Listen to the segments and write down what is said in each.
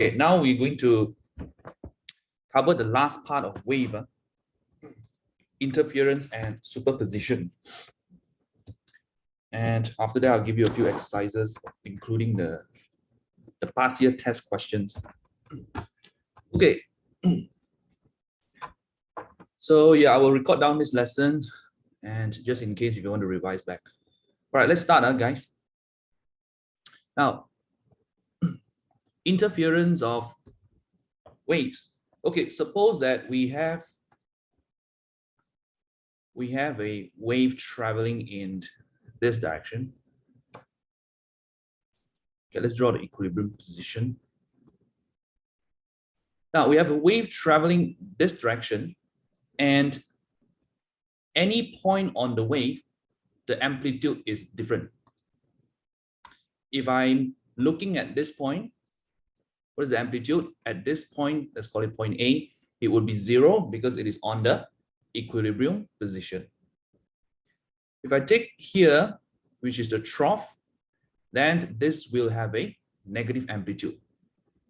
Okay, now we're going to cover the last part of wave, interference and superposition. And after that, I'll give you a few exercises, including the past year test questions. Okay. So yeah, I will record down this lesson, and just in case if you want to revise back. All right, let's start, guys. Now, interference of waves. Okay, suppose that we have a wave traveling in this direction. Okay, let's draw the equilibrium position. Now we have a wave traveling this direction, and any point on the wave, the amplitude is different. If I'm looking at this point, what is the amplitude? At this point, let's call it point A, it would be 0 because it is on the equilibrium position. If I take here, which is the trough, then this will have a negative amplitude,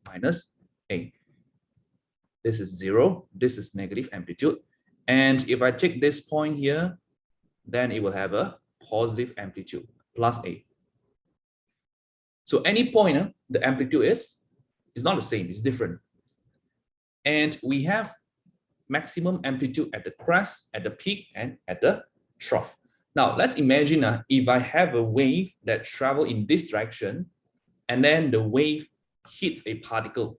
minus A. This is 0, this is negative amplitude. And if I take this point here, then it will have a positive amplitude, plus A. So any point, the amplitude is not the same, it's different. And we have maximum amplitude at the crest, at the peak, and at the trough. Now, let's imagine if I have a wave that travels in this direction, and then the wave hits a particle.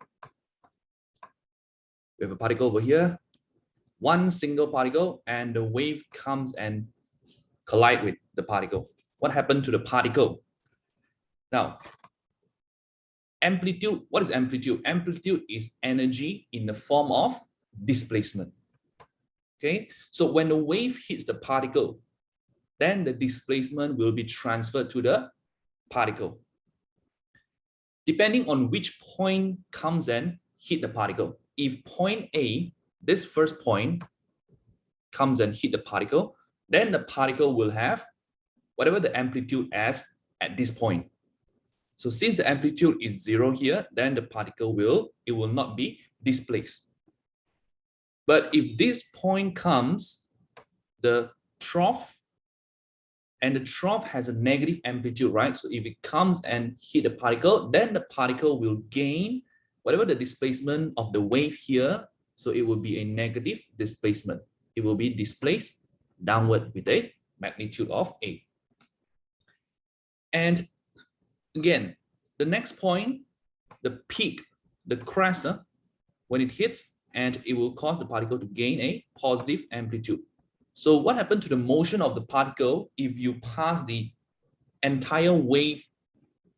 We have a particle over here, one single particle, and the wave comes and collide with the particle. What happened to the particle? Now, amplitude, what is amplitude? Amplitude is energy in the form of displacement. Okay, so when the wave hits the particle, then the displacement will be transferred to the particle. Depending on which point comes and hit the particle. If point A, this first point, comes and hit the particle, then the particle will have whatever the amplitude as at this point. So since the amplitude is 0 here, then the particle will not be displaced. But if this point comes, the trough, and the trough has a negative amplitude, right? So if it comes and hit the particle, then the particle will gain whatever the displacement of the wave here. So it will be a negative displacement. It will be displaced downward with a magnitude of A. And again, the next point, the peak, the crest, when it hits, and it will cause the particle to gain a positive amplitude. So what happened to the motion of the particle if you pass the entire wave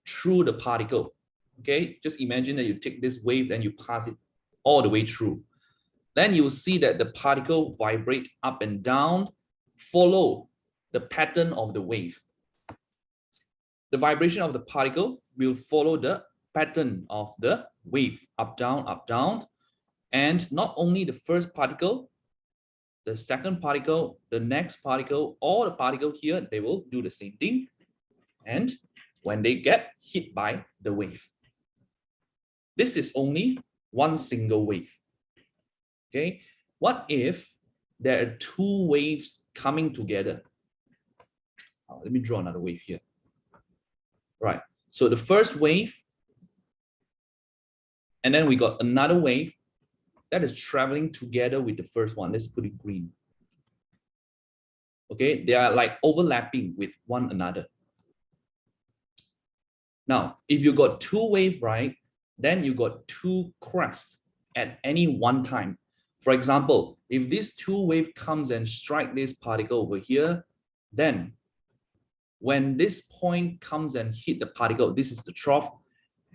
through the particle? Okay, just imagine that you take this wave, then you pass it all the way through. Then you will see that the particle vibrate up and down, follow the pattern of the wave. The vibration of the particle will follow the pattern of the wave, up, down. And not only the first particle, the second particle, the next particle, all the particles here, they will do the same thing. And when they get hit by the wave. This is only one single wave. Okay, what if there are two waves coming together? Let me draw another wave here. Right, so the first wave, and then we got another wave that is traveling together with the first one. Let's put it green. Okay, they are like overlapping with one another. Now, if you got two waves, right, then you got two crests at any one time. For example, if this two wave comes and strike this particle over here, then when this point comes and hit the particle, this is the trough,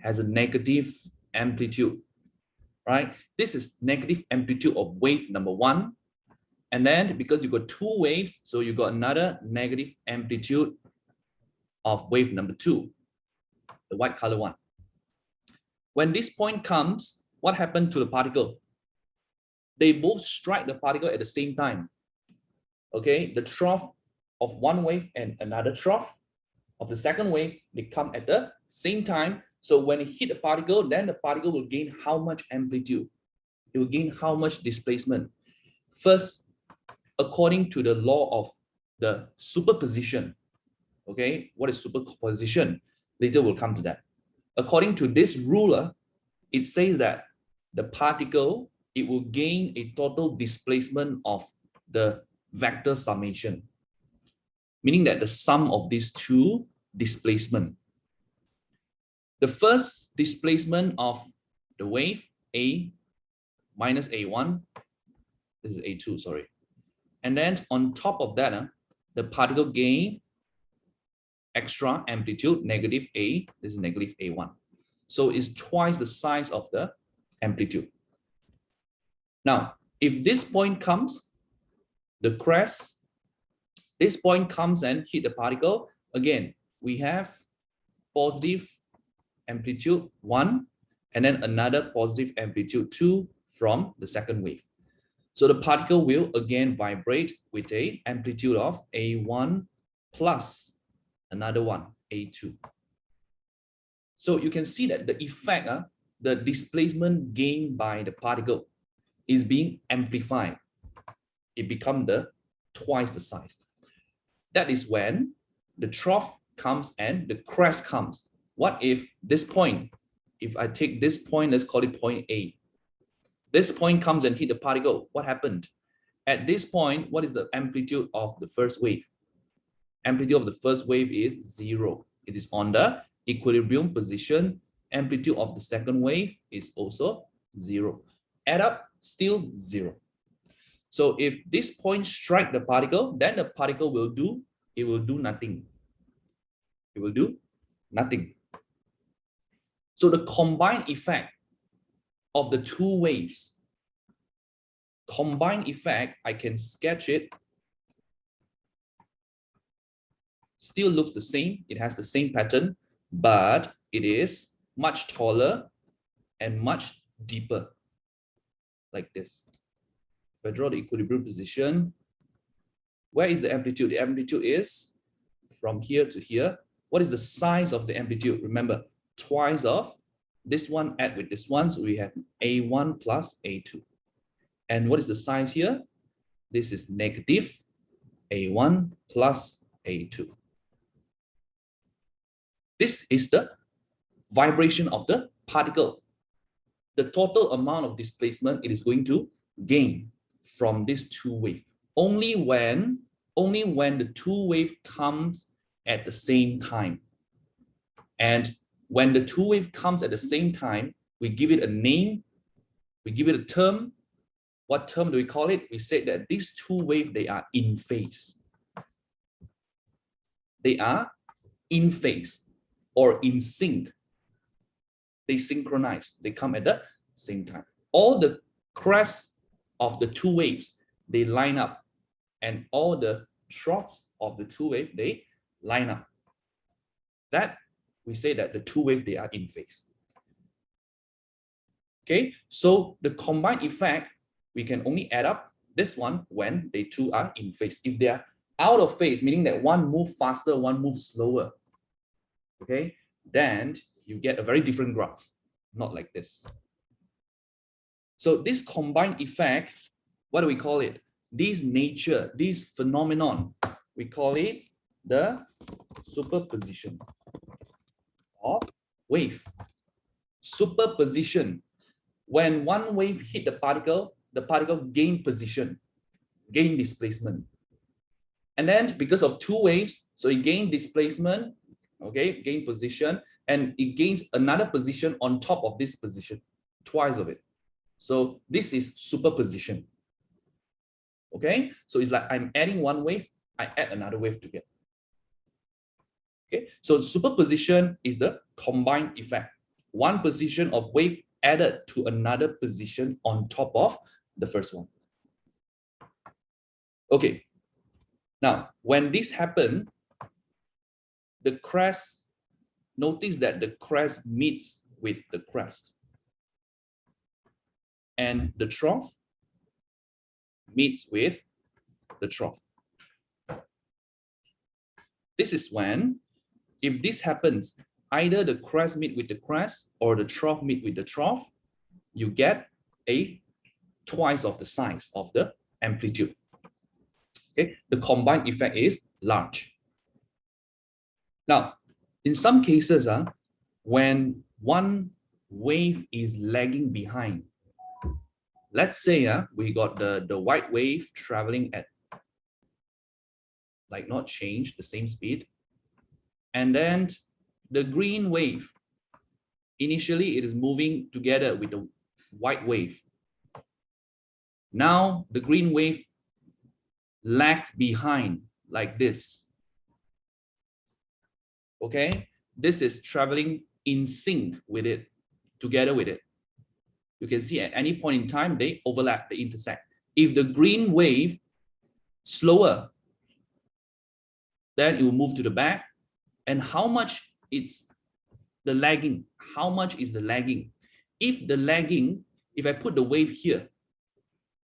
has a negative amplitude, right? This is negative amplitude of wave number 1. And then because you got two waves, so you got another negative amplitude of wave number 2, the white color one. When this point comes, what happened to the particle? They both strike the particle at the same time. Okay, the trough of one wave and another trough of the second wave, they come at the same time. So when it hit the particle, then the particle will gain how much amplitude? It will gain how much displacement? First, according to the law of the superposition, okay, what is superposition? Later we'll come to that. According to this ruler, it says that the particle, it will gain a total displacement of the vector summation, meaning that the sum of these two displacement. The first displacement of the wave, A minus A1, this is A2, sorry. And then on top of that, the particle gain extra amplitude, negative A, this is negative A1. So it's twice the size of the amplitude. Now, if this point comes, the crest, this point comes and hit the particle, again, we have positive amplitude 1, and then another positive amplitude 2 from the second wave. So the particle will again vibrate with an amplitude of A1 plus another one, A2. So you can see that the effect, the displacement gained by the particle is being amplified. It becomes twice the size. That is when the trough comes and the crest comes. What if this point, if I take this point, let's call it point A. This point comes and hit the particle. What happened? At this point, what is the amplitude of the first wave? Amplitude of the first wave is 0. It is on the equilibrium position. Amplitude of the second wave is also 0. Add up, still 0. So if this point strike the particle, then the particle will do nothing. It will do nothing. So the combined effect of the two waves, combined effect, I can sketch it. Still looks the same. It has the same pattern, but it is much taller and much deeper, like this. If I draw the equilibrium position, where is the amplitude? The amplitude is from here to here. What is the size of the amplitude? Remember, twice of this one add with this one, so we have A1 plus A2. And what is the size here? This is negative A1 plus A2. This is the vibration of the particle. The total amount of displacement it is going to gain from this two wave. Only when the two wave comes at the same time. And when the two wave comes at the same time, we give it a name, we give it a term. What term do we call it? We say that these two waves, they are in phase. They are in phase or in sync. They synchronize. They come at the same time. All the crests of the two waves, they line up, and all the troughs of the two waves, they line up. That we say that the two waves, they are in phase. Okay, so the combined effect, we can only add up this one when they two are in phase. If they are out of phase, meaning that one moves faster, one moves slower, okay, then you get a very different graph, not like this. So this combined effect, what do we call it? This nature, this phenomenon, we call it the superposition of wave. Superposition. When one wave hit the particle gain position, gain displacement. And then because of two waves, so it gain displacement, okay, gain position, and it gains another position on top of this position, twice of it. So this is superposition. Okay, so it's like I'm adding one wave, I add another wave together. Okay, so superposition is the combined effect. One position of wave added to another position on top of the first one. Okay, now when this happens, the crest, notice that the crest meets with the crest, and the trough meets with the trough. This is when, if this happens, either the crest meet with the crest or the trough meet with the trough, you get a twice of the size of the amplitude. Okay, the combined effect is large. Now, in some cases, when one wave is lagging behind, let's say we got the white wave traveling at like not change the same speed, and then the green wave, initially it is moving together with the white wave. Now the green wave lags behind like this. Okay, this is traveling in sync with it, together with it. You can see at any point in time they overlap, they intersect. If the green wave slower, then it will move to the back. And how much it's the lagging? How much is the lagging? If the lagging, if I put the wave here,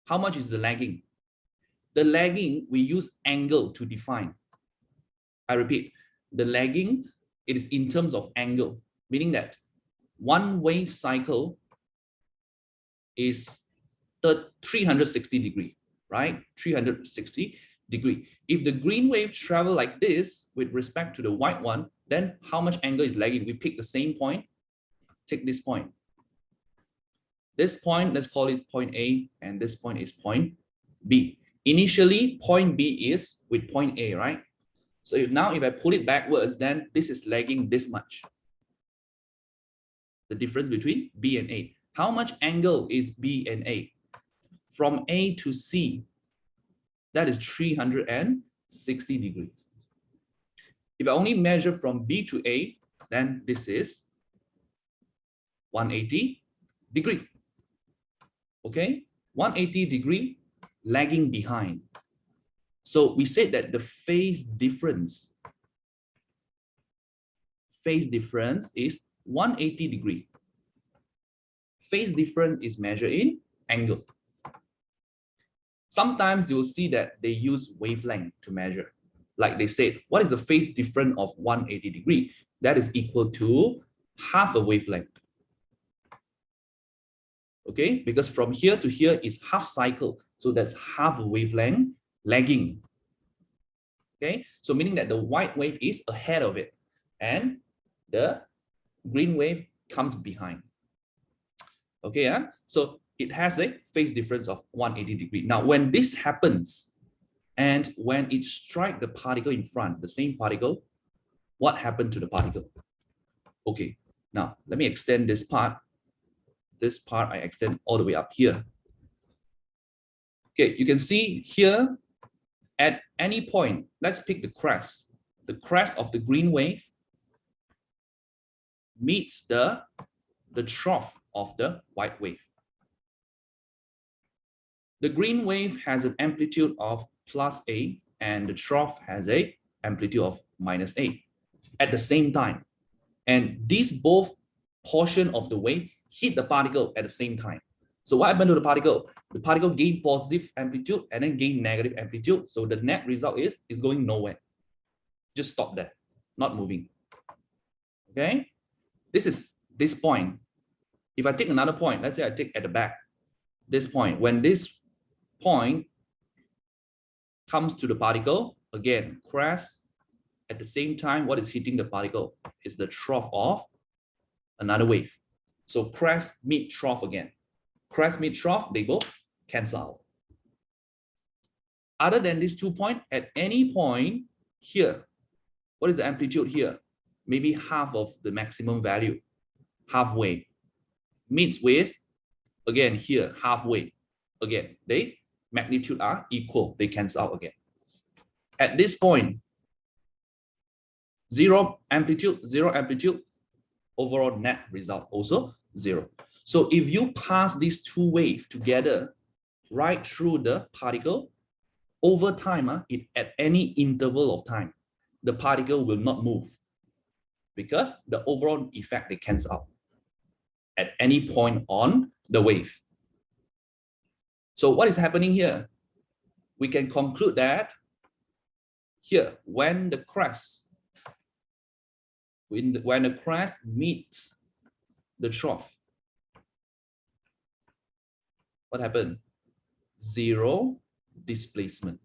how much is the lagging? The lagging, we use angle to define. I repeat, the lagging, it is in terms of angle, meaning that one wave cycle is 360 degree, right? 360 degree. If the green wave travel like this with respect to the white one, then how much angle is lagging? We pick the same point, take this point. This point, let's call it point A, and this point is point B. Initially, point B is with point A, right? So if I pull it backwards, then this is lagging this much. The difference between B and A. How much angle is B and A? From A to C, that is 360 degrees. If I only measure from B to A, then this is 180 degree. Okay, 180 degree lagging behind. So we said that the phase difference is 180 degree. Phase difference is measured in angle. Sometimes you'll see that they use wavelength to measure. Like they said, what is the phase difference of 180 degree? That is equal to half a wavelength. Okay, because from here to here is half cycle. So that's half a wavelength lagging. Okay, so meaning that the white wave is ahead of it and the green wave comes behind. Okay, so it has a phase difference of 180 degrees. Now, when this happens and when it strikes the particle in front, the same particle, what happened to the particle? Okay, now let me extend this part. This part I extend all the way up here. Okay, you can see here at any point, let's pick the crest. The crest of the green wave meets the trough of the white wave. The green wave has an amplitude of plus A and the trough has a amplitude of minus A at the same time. And these both portion of the wave hit the particle at the same time. So what happened to the particle? The particle gained positive amplitude and then gained negative amplitude. So the net result is going nowhere. Just stop there, not moving. Okay, this is this point. If I take another point, let's say I take at the back, this point, when this point comes to the particle, again, crest, at the same time, what is hitting the particle is the trough of another wave. So crest meet trough again. Crest meet trough, they both cancel out. Other than these 2 points, at any point here, what is the amplitude here? Maybe half of the maximum value, halfway. Meets with, again here, halfway. Again, they magnitude are equal, they cancel out again. At this point, zero amplitude, overall net result also zero. So if you pass these two waves together right through the particle, over time, at any interval of time, the particle will not move because the overall effect, they cancel out at any point on the wave. So what is happening here? We can conclude that here, when the crest when the crest meets the trough, what happened? Zero displacement.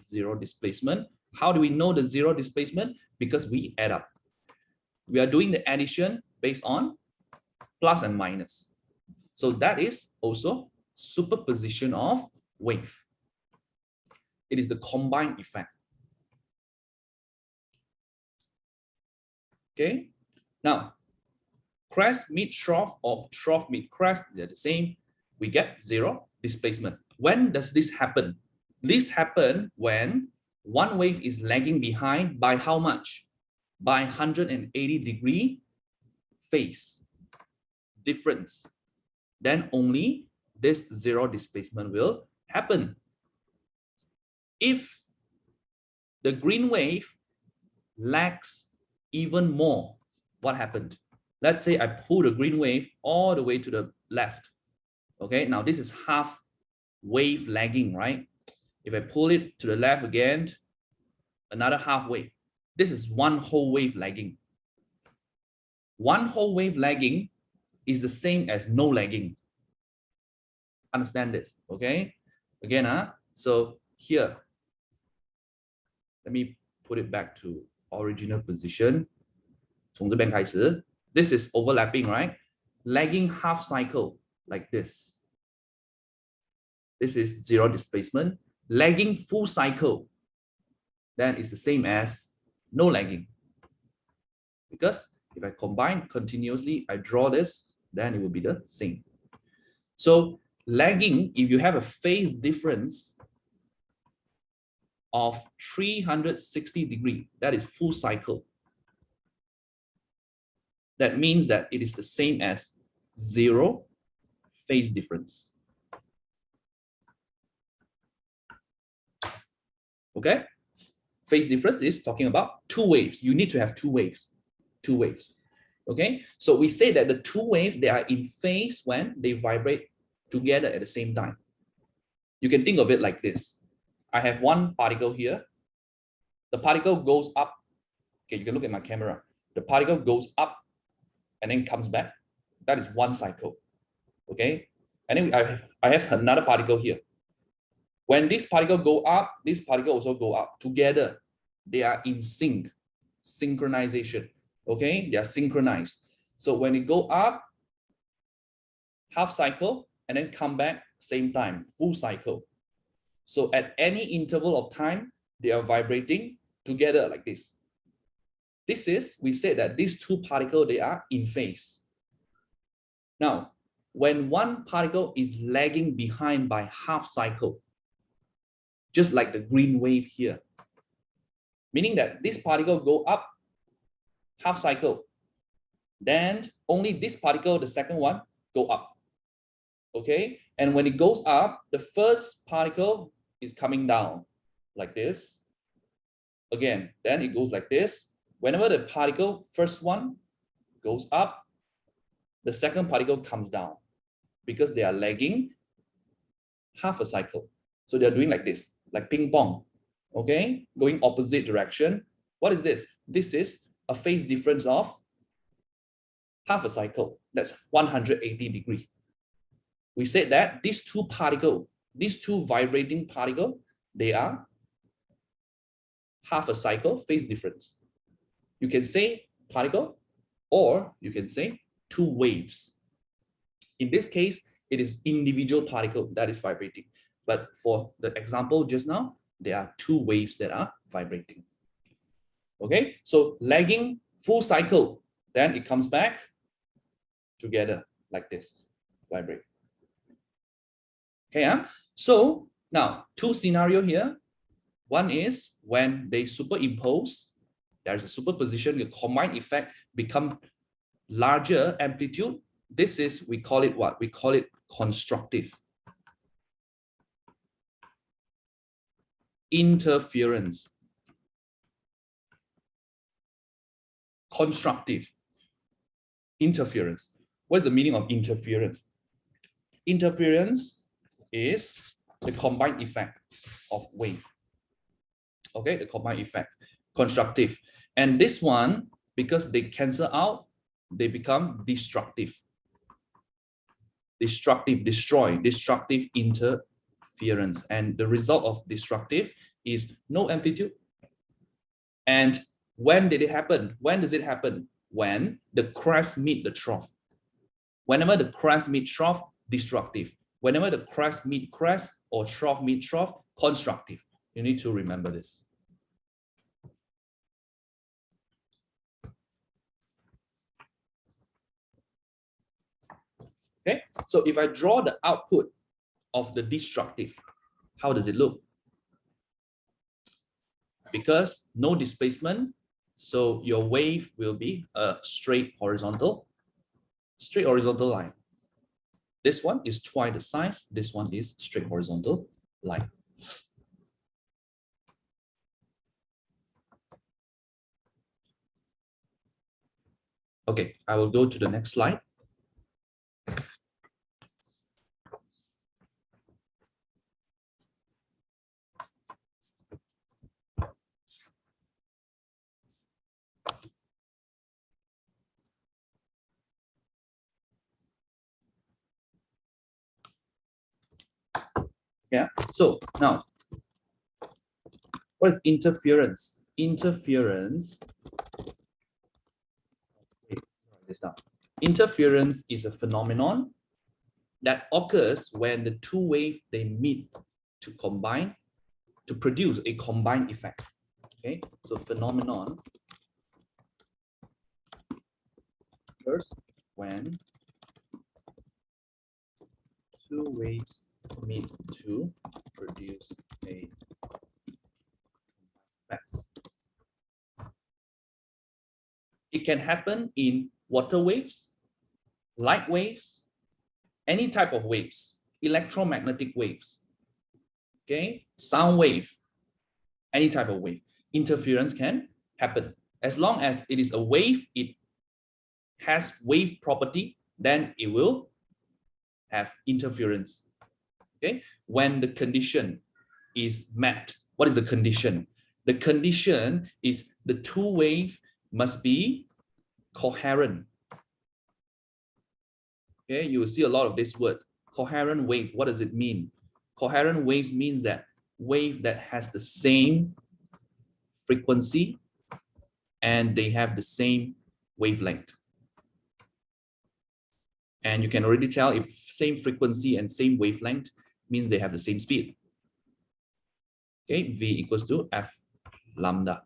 Zero displacement. How do we know the zero displacement? Because we add up. We are doing the addition based on plus and minus. So that is also superposition of wave. It is the combined effect. Okay. Now, crest meet trough or trough meet crest, they're the same. We get zero displacement. When does this happen? This happens when one wave is lagging behind by how much? By 180-degree phase difference. Then only this zero displacement will happen. If the green wave lags even more, what happened? Let's say I pull the green wave all the way to the left. Okay, now this is half wave lagging, right? If I pull it to the left again, another half wave. This is one whole wave lagging. One whole wave lagging is the same as no lagging. Understand this, okay? Again, so here, let me put it back to original position. 从这边开始, this is overlapping, right? Lagging half cycle like this. This is zero displacement. Lagging full cycle, then it's the same as no lagging. Because if I combine continuously, I draw this, then it will be the same. So lagging, if you have a phase difference of 360 degrees, that is full cycle. That means that it is the same as zero phase difference. Okay? Phase difference is talking about two waves. You need to have two waves. Two waves. Okay? So we say that the two waves, they are in phase when they vibrate together at the same time. You can think of it like this. I have one particle here. The particle goes up. Okay, you can look at my camera. The particle goes up and then comes back. That is one cycle. Okay? And then I have another particle here. When this particle go up, this particle also go up. Together, they are in sync. Synchronization. Okay? They are synchronized. So when it go up, half cycle, and then come back, same time, full cycle. So at any interval of time, they are vibrating together like this. This is, we said that these two particles, they are in phase. Now, when one particle is lagging behind by half cycle, just like the green wave here, meaning that this particle go up half cycle, then only this particle, the second one, go up. Okay, and when it goes up, the first particle is coming down like this. Again, then it goes like this. Whenever the particle, first one, goes up, the second particle comes down because they are lagging half a cycle. So they're doing like this, like ping pong, okay? Going opposite direction. What is this? This is a phase difference of half a cycle. That's 180 degrees. We said that these two particles, these two vibrating particles, they are half a cycle phase difference. You can say particle, or you can say two waves. In this case, it is individual particle that is vibrating. But for the example just now, there are two waves that are vibrating. Okay, so lagging full cycle, then it comes back together like this, vibrate. Okay, so now two scenarios here. One is when they superimpose, there is a superposition, the combined effect become larger amplitude. This is, we call it what? We call it constructive interference. Constructive interference. What's the meaning of interference? Interference is the combined effect of wave. Okay, the combined effect. Constructive. And this one, because they cancel out, they become destructive. Destructive, destroy, destructive interference. And the result of destructive is no amplitude. And when did it happen? When does it happen? When the crest meet the trough. Whenever the crest meet trough, destructive. Whenever the crest meet crest or trough meet trough, constructive. You need to remember this. Okay, so if I draw the output of the destructive, how does it look? Because no displacement, so your wave will be a straight horizontal line. This one is twice the size, this one is straight horizontal line. Okay, I will go to the next slide. Yeah, so now, what is interference? Interference, wait, write this down. Interference is a phenomenon that occurs when the two waves they meet to combine to produce a combined effect. Okay, so phenomenon occurs when two waves meet to produce a effect. It can happen in water waves, light waves, any type of waves, electromagnetic waves, okay, sound wave, any type of wave. Interference can happen. As long as it is a wave, it has wave property, then it will have interference. Okay, when the condition is met. What is the condition? The condition is the two waves must be coherent. Okay, you will see a lot of this word, coherent wave. What does it mean? Coherent waves means that wave that has the same frequency and they have the same wavelength. And you can already tell if same frequency and same wavelength means they have the same speed. Okay, V equals to F lambda.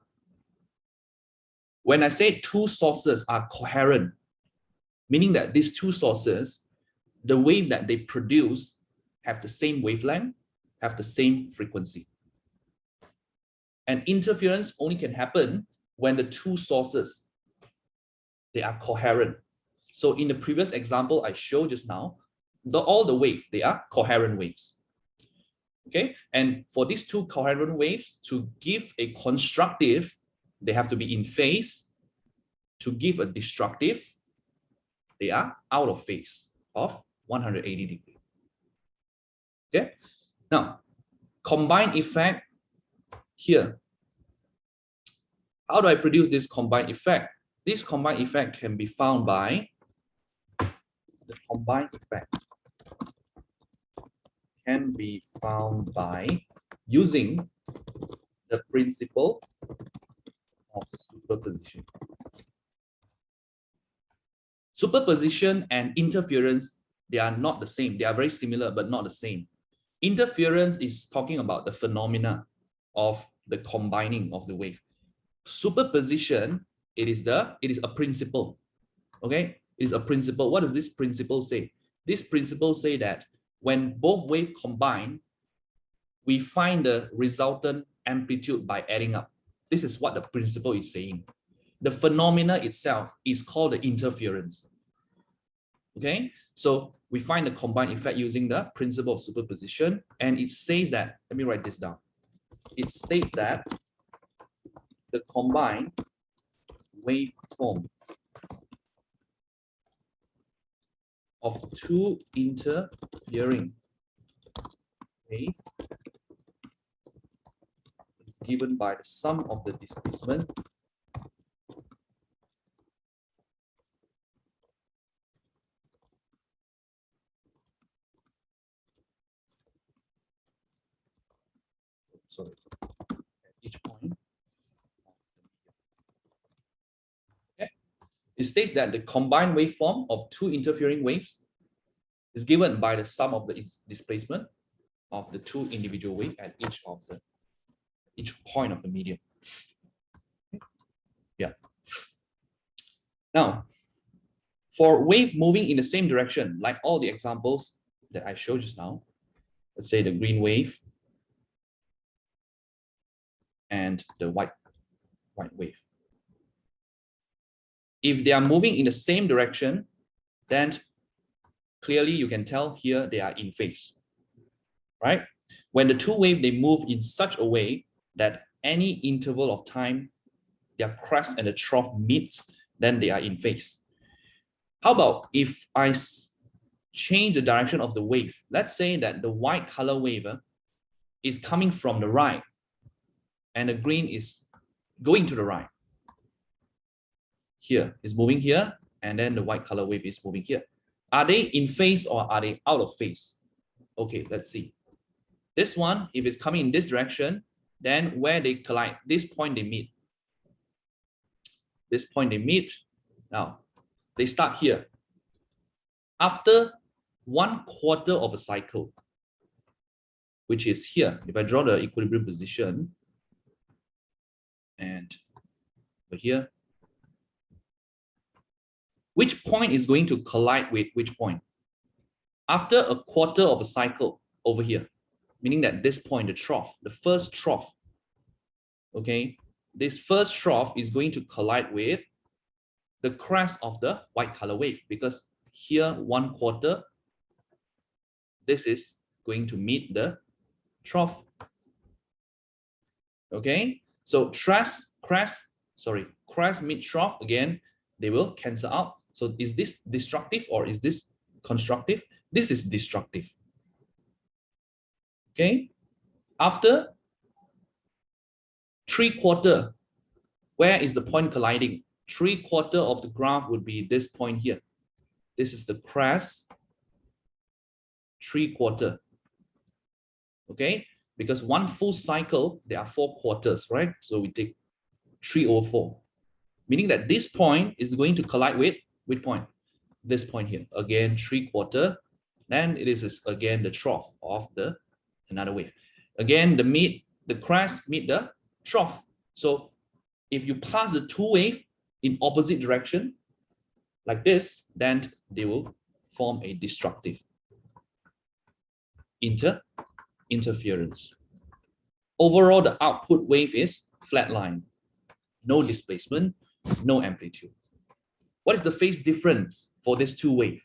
When I say two sources are coherent, meaning that these two sources, the wave that they produce have the same wavelength, have the same frequency. And interference only can happen when the two sources, they are coherent. So in the previous example I showed just now, all the waves, they are coherent waves. Okay, and for these two coherent waves to give a constructive, they have to be in phase. To give a destructive, they are out of phase of 180 degrees. Okay, now combined effect here. How do I produce this combined effect? This combined effect can be found by the combined effect can be found by using the principle of superposition. Superposition and interference, they are not the same. They are very similar, but not the same. Interference is talking about the phenomena of the combining of the wave. Superposition, it is a principle. Okay, it is a principle. What does this principle say? This principle say that when both waves combine, we find the resultant amplitude by adding up. This is what the principle is saying. The phenomena itself is called the interference. Okay, so we find the combined effect using the principle of superposition, and it says that, let me write this down. It states that the combined waveform of two interfering waves is given by the sum of the displacement sorry, at each point. Okay. It states that the combined waveform of two interfering waves is given by the sum of the displacement of the two individual waves at each point of the medium. Yeah. Now, for wave moving in the same direction, like all the examples that I showed just now, let's say the green wave and the white wave. If they are moving in the same direction, then clearly you can tell here they are in phase, right? When the two waves, they move in such a way that any interval of time, their crest and the trough meets, then they are in phase. How about if I change the direction of the wave? Let's say that the white color wave is coming from the right and the green is going to the right. Here is moving here, and then the white color wave is moving here. Are they in phase or are they out of phase? Okay, let's see. This one, if it's coming in this direction, then where they collide, this point they meet. This point they meet. Now, they start here. After 1/4 of a cycle, which is here, if I draw the equilibrium position, and over here, which point is going to collide with which point? After a 1/4 of a cycle over here, meaning that this point, the trough, the first trough, okay, this first trough is going to collide with the crest of the white color wave, because here 1/4, this is going to meet the trough. Okay, so crest meet trough, again, they will cancel out. So is this destructive or is this constructive? This is destructive. Okay, after 3/4, where is the point colliding? 3/4 of the graph would be this point here. This is the crest, 3/4. Okay, because one full cycle, there are 4 quarters, right? So we take 3/4, meaning that this point is going to collide with which point? This point here. Again, 3/4. Then it is again the trough of another wave. Again, the crest meet the trough. So if you pass the two waves in opposite direction, like this, then they will form a destructive interference. Overall, the output wave is flatline, no displacement, no amplitude. What is the phase difference for these two waves?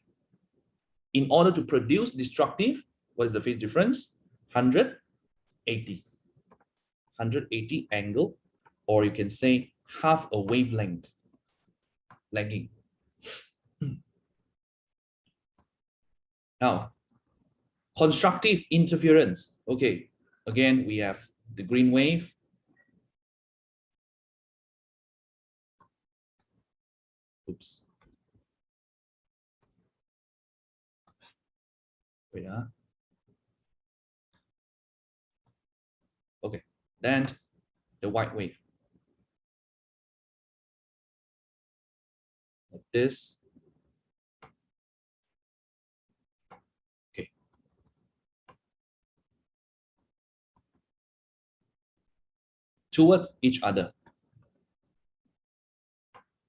In order to produce destructive, what is the phase difference? 180 angle, or you can say half a wavelength lagging. Now, constructive interference. Okay, again, we have the green wave. Oops. Wait, okay, then the white wave. Like this. Okay. Towards each other.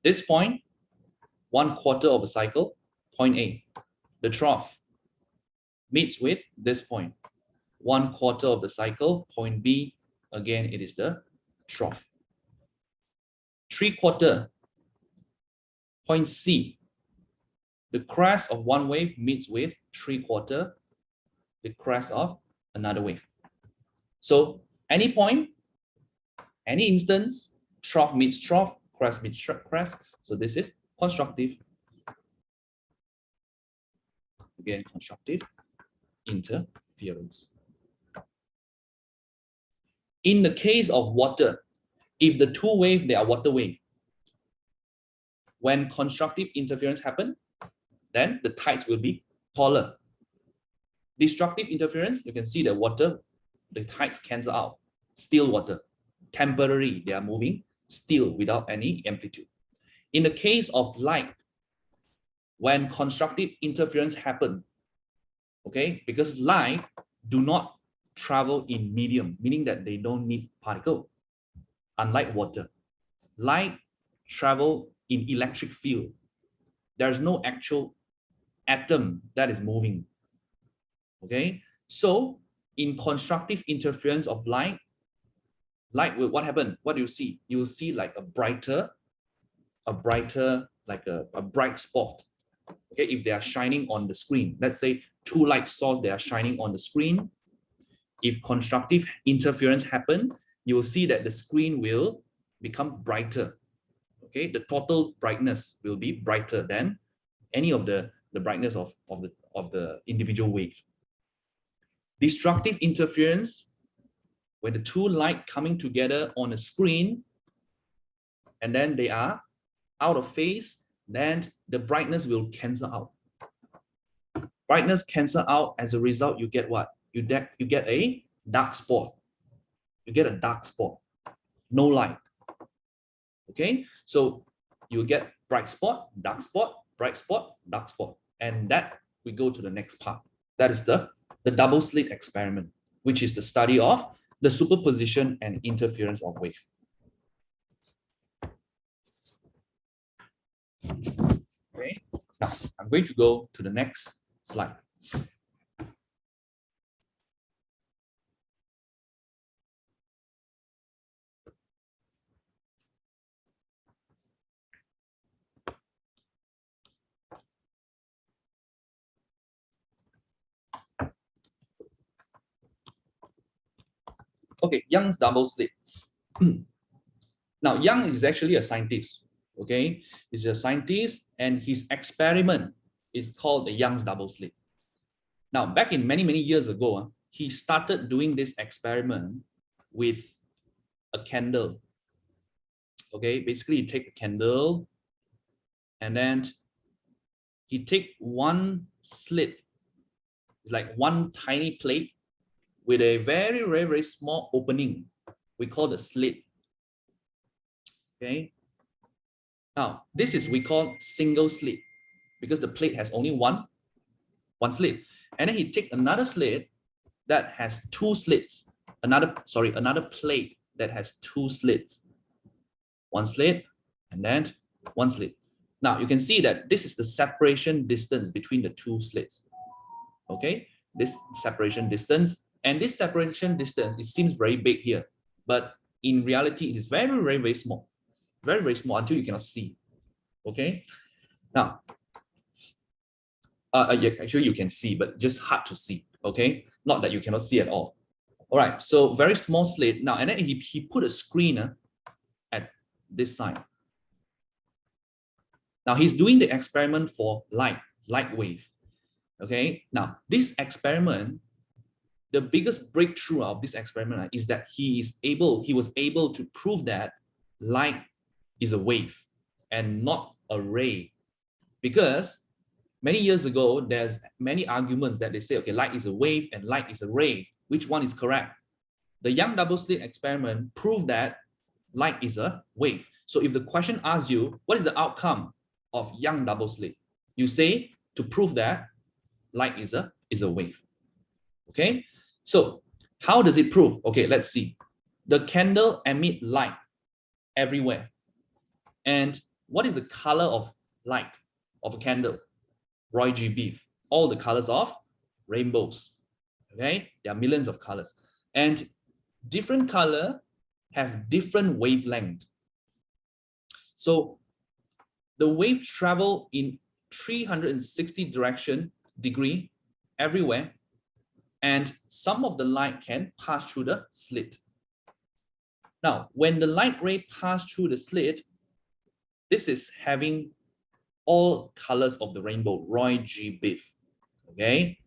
This point, 1/4 of a cycle, point A, the trough, meets with this point, 1/4 of the cycle, point B, again, it is the trough. 3/4, point C, the crest of one wave meets with 3/4, the crest of another wave. So any point, any instance, trough meets trough, crest meets crest. So this is constructive. Again, constructive interference. In the case of water, if the two waves, they are water wave, when constructive interference happen, then the tides will be taller. Destructive interference, you can see the water, the tides cancel out. still water. Temporary, they are moving still without any amplitude. In the case of light, when constructive interference happen, okay, because light do not travel in medium, meaning that they don't need particle. Unlike water, light travel in electric field. There's no actual atom that is moving. Okay, so in constructive interference of light will what happen? What do you see? You will see like a brighter, like a bright spot. Okay, if they are shining on the screen, let's say two light sources, they are shining on the screen. If constructive interference happen, you will see that the screen will become brighter. Okay, the total brightness will be brighter than any of the brightness of the individual wave. Destructive interference, when the two light coming together on a screen and then they are out of phase, then the brightness will cancel out. Brightness cancel out, as a result, you get what? You get a dark spot. You get a dark spot, no light. Okay, so you get bright spot, dark spot, bright spot, dark spot. And that we go to the next part. That is the double slit experiment, which is the study of the superposition and interference of wave. Okay, now I'm going to go to the next slide. Okay, Young's double slit. Now, Young is actually a scientist. Okay, he's a scientist, and his experiment is called the Young's double slit. Now, back in many years ago, he started doing this experiment with a candle. Okay, basically, you take a candle, and then he take one slit, it's like one tiny plate with a very small opening. We call the slit. Okay. Now, this is we call single slit because the plate has only one slit. And then he take another slit that has two slits. Another plate that has two slits. One slit and then one slit. Now you can see that this is the separation distance between the two slits. Okay, this separation distance, and this separation distance, it seems very big here, but in reality it is very small, very small until you cannot see. Okay, now yeah, actually you can see, but just hard to see. Okay, not that you cannot see at all. All right, so very small slit. Now, and then he put a screen at this side. Now he's doing the experiment for light wave. Okay, now this experiment, the biggest breakthrough of this experiment is that he was able to prove that light is a wave and not a ray. Because many years ago, there's many arguments that they say, okay, light is a wave and light is a ray. Which one is correct? The Young double slit experiment proved that light is a wave. So if the question asks you, what is the outcome of Young double slit? You say, to prove that light is a wave. Okay, so how does it prove? Okay, let's see. The candle emits light everywhere. And what is the color of light of a candle? Roy G. Biv. All the colors of rainbows. Okay, there are millions of colors. And different color have different wavelength. So the wave travel in 360 degree everywhere, and some of the light can pass through the slit. Now, when the light ray pass through the slit, this is having all colors of the rainbow, Roy G. Biv. Okay,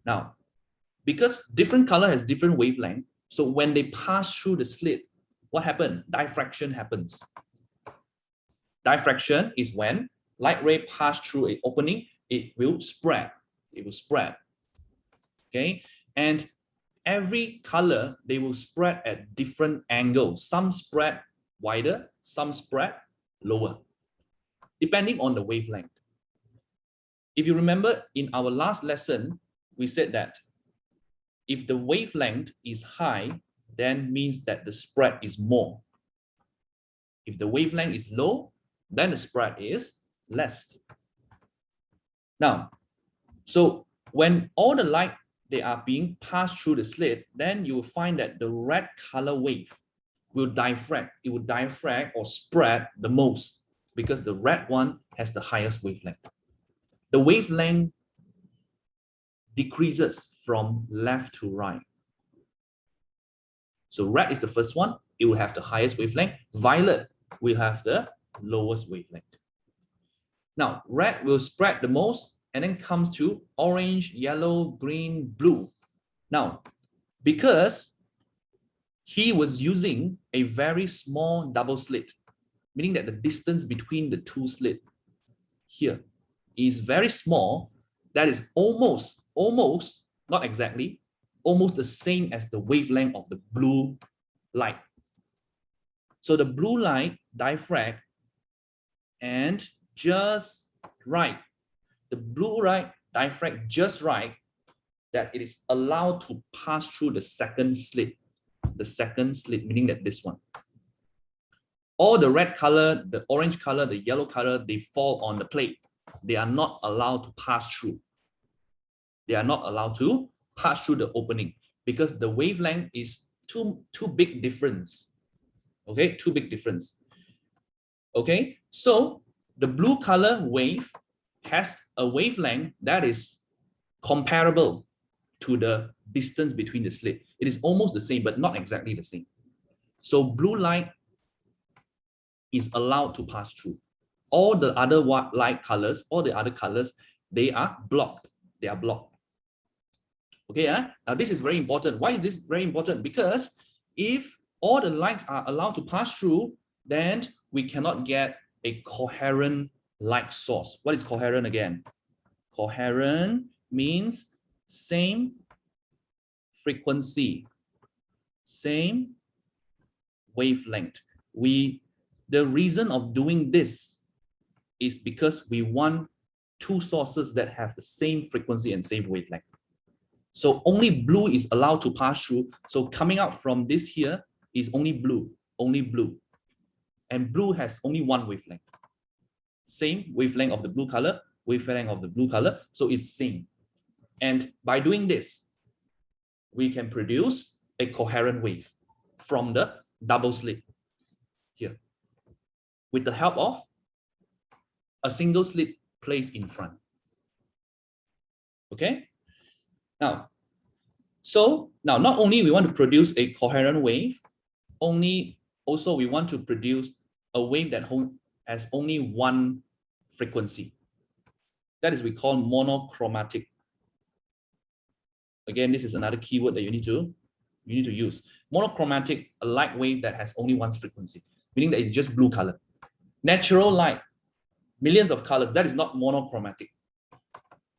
now because different color has different wavelength, so when they pass through the slit, what happens? Diffraction happens. Diffraction is when light ray pass through an opening, it will spread. It will spread. Okay, and every color, they will spread at different angles. Some spread wider, some spread lower, depending on the wavelength. If you remember in our last lesson, we said that if the wavelength is high, then means that the spread is more. If the wavelength is low, then the spread is less. Now, so when all the light, they are being passed through the slit, then you will find that the red color wave will diffract. It will diffract or spread the most because the red one has the highest wavelength. The wavelength decreases from left to right. So red is the first one. It will have the highest wavelength. Violet will have the lowest wavelength. Now, red will spread the most and then comes to orange, yellow, green, blue. Now, because he was using a very small double slit, meaning that the distance between the two slits here is very small, that is almost, not exactly, almost the same as the wavelength of the blue light. So the blue light diffract and just right. The blue light diffract just right that it is allowed to pass through the second slit. The second slit, meaning that this one. All the red color, the orange color, the yellow color, they fall on the plate. They are not allowed to pass through. They are not allowed to pass through the opening because the wavelength is too big difference. Okay, too big difference. Okay, so the blue color wave has a wavelength that is comparable to the distance between the slit. It is almost the same, but not exactly the same. So blue light is allowed to pass through. All the other light colors, all the other colors, they are blocked. They are blocked. Okay, now this is very important. Why is this very important? Because if all the lights are allowed to pass through, then we cannot get a coherent light source. What is coherent again? Coherent means same frequency, same wavelength. The reason of doing this is because we want two sources that have the same frequency and same wavelength. So only blue is allowed to pass through. So coming out from this here is only blue. And blue has only one wavelength. Same wavelength of the blue color, wavelength of the blue color. So it's same. And by doing this, we can produce a coherent wave from the double slit here with the help of a single slit placed in front. Okay. Now, not only we want to produce a coherent wave, also we want to produce a wave that has only one frequency. That is we call monochromatic. Again, this is another keyword that you need to use. Monochromatic, a light wave that has only one frequency, meaning that it's just blue color. Natural light, millions of colors, that is not monochromatic.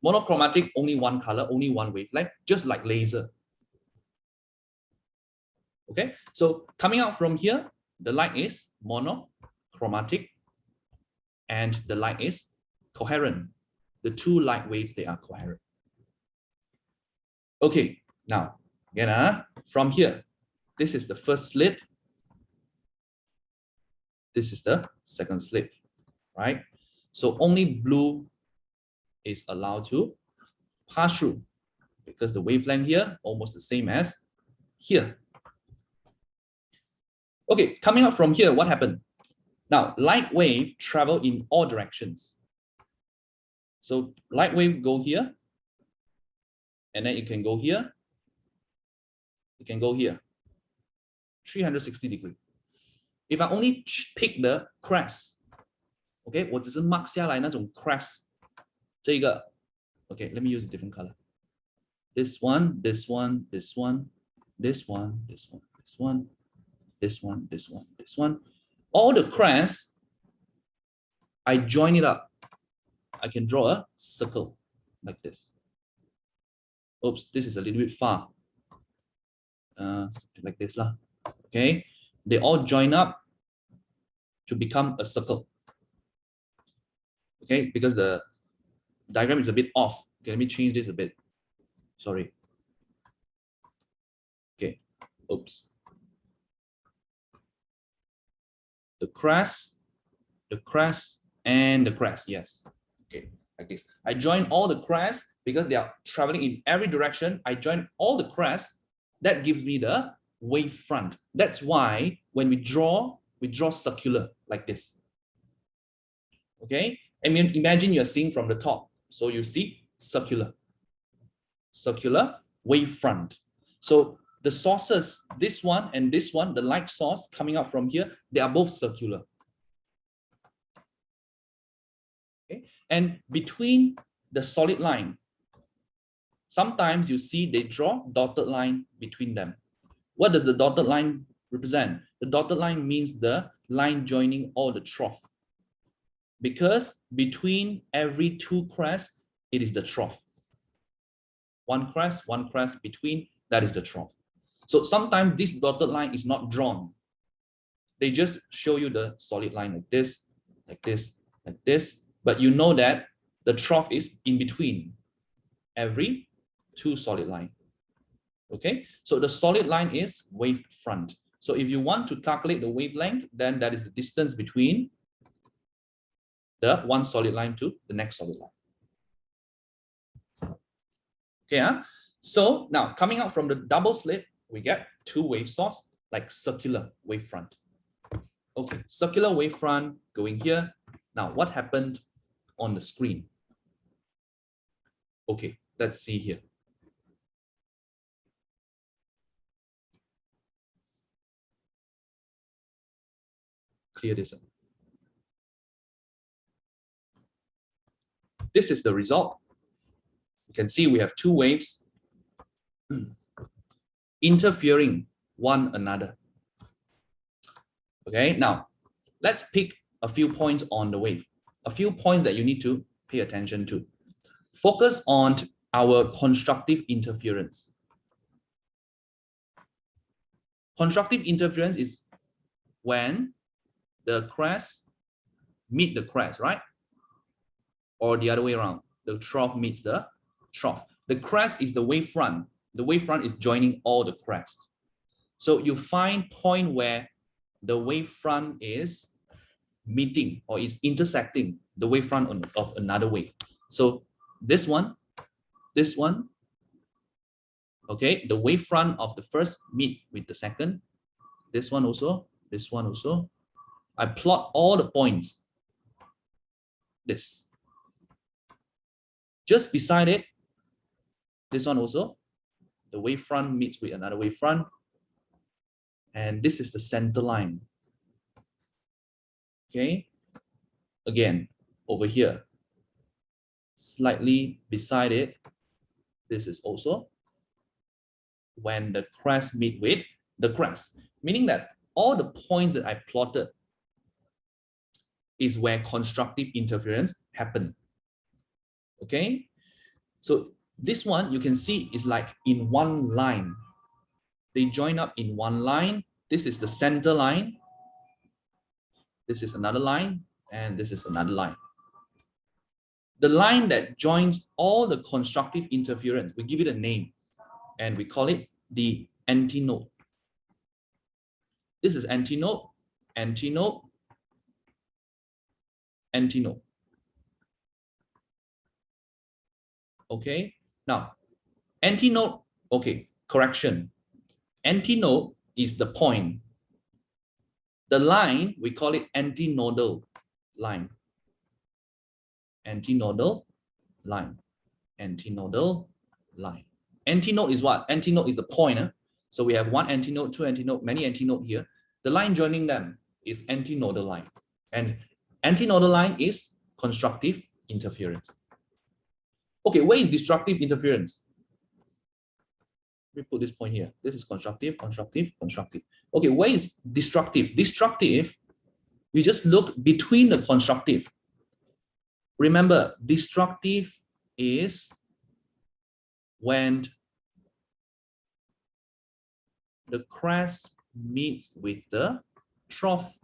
Monochromatic, only one color, only one wavelength, just like laser. Okay, so coming out from here, the light is monochromatic and the light is coherent. The two light waves, they are coherent. Okay, now, again, from here, this is the first slit. This is the second slit, right? So only blue is allowed to pass through because the wavelength here almost the same as here. Okay, coming out from here, what happened? Now, light wave travel in all directions. So light wave go here, and then it can go here. It can go here, 360 degrees. If I only pick the crest, okay, 我只是 mark 下来那种 crest， 这个 okay, let me use a different color. This one, this one, this one, this one, this one, this one, this one, this one, this one. All the crests, I join it up. I can draw a circle like this. Oops, this is a little bit far. like this lah. Okay, they all join up to become a circle. Okay, because the diagram is a bit off. Okay, let me change this a bit. Sorry. Okay, oops. The crest, and the crest. Yes. Okay, like this. I join all the crests because they are traveling in every direction. I join all the crests. That gives me the wave front. That's why when we draw circular like this. Okay, I mean, imagine you're seeing from the top. So you see circular wave front. So the sources, this one and this one, the light source coming out from here, they are both circular. Okay, and between the solid line, sometimes you see they draw dotted line between them. What does the dotted line represent? The dotted line means the line joining all the trough. Because between every two crests, it is the trough. One crest between, that is the trough. So sometimes this dotted line is not drawn. They just show you the solid line like this, like this, like this. But you know that the trough is in between every two solid line. Okay, so the solid line is wave front. So if you want to calculate the wavelength, then that is the distance between the one solid line to the next solid line. Okay, so now coming out from the double slit, we get two wave source like circular wave front. Okay, circular wave front going here. Now what happened on the screen? Okay, let's see here. Clear this up. This is the result. You can see we have two waves interfering one another. Okay, now let's pick a few points on the wave, a few points that you need to pay attention to. Focus on our constructive interference. Constructive interference is when the crest meet the crest, right? Or the other way around, the trough meets the trough. The crest is the wave front. The wave front is joining all the crests. So you find point where the wave front is meeting or is intersecting the wave front of another wave. So this one, okay, the wave front of the first meet with the second, this one also. I plot all the points. This. Just beside it, this one also, the wave front meets with another wave front. And this is the center line. Okay. Again, over here, slightly beside it, this is also when the crest meet with the crest, meaning that all the points that I plotted is where constructive interference happened. Okay, so this one you can see is like in one line. They join up in one line. This is the center line. This is another line, and this is another line. The line that joins all the constructive interference, we give it a name, and we call it the antinode. This is antinode, antinode, antinode. Okay, now antinode, okay, correction. Antinode is the point. The line, we call it antinodal line. Antinodal line. Antinodal line. Antinode is what? Antinode is the point. So we have one antinode, two antinode, many antinode here. The line joining them is antinodal line. And antinodal line is constructive interference. Okay, where is destructive interference? We put this point here. This is constructive, constructive, constructive. Okay, where is destructive? Destructive, we just look between the constructive. Remember, destructive is when the crest meets with the trough.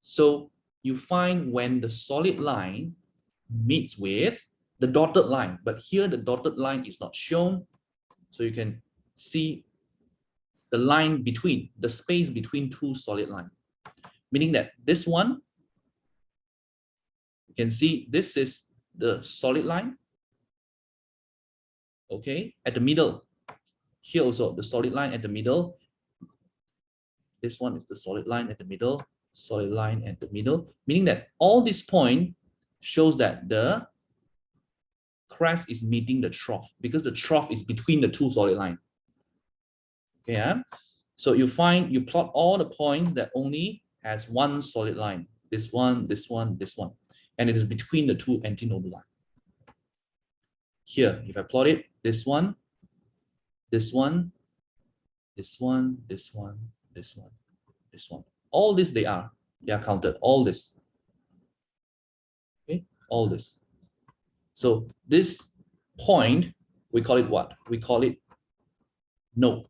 So you find when the solid line meets with the dotted line, but here the dotted line is not shown. So you can see the line between, the space between two solid lines, meaning that this one, you can see this is the solid line, okay, at the middle. Here also the solid line at the middle. This one is the solid line at the middle, solid line at the middle, meaning that all this point shows that the crest is meeting the trough because the trough is between the two solid lines. Okay, yeah? So you plot all the points that only has one solid line, this one, this one, this one, and it is between the two antinodal lines. Here, if I plot it, this one, this one, this one, this one, this one, this one. All this they are counted, all this. Okay, all this. So this point, we call it what? We call it node.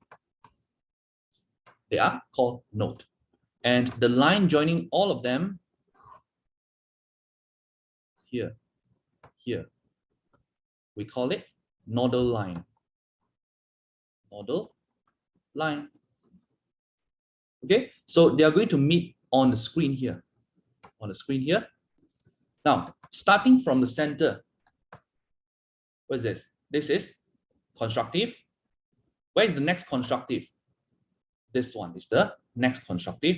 They are called node. And the line joining all of them, here, we call it nodal line. Nodal line. Okay, so they are going to meet on the screen here. On the screen here. Now, starting from the center, what is this? This is constructive. Where is the next constructive? This one is the next constructive.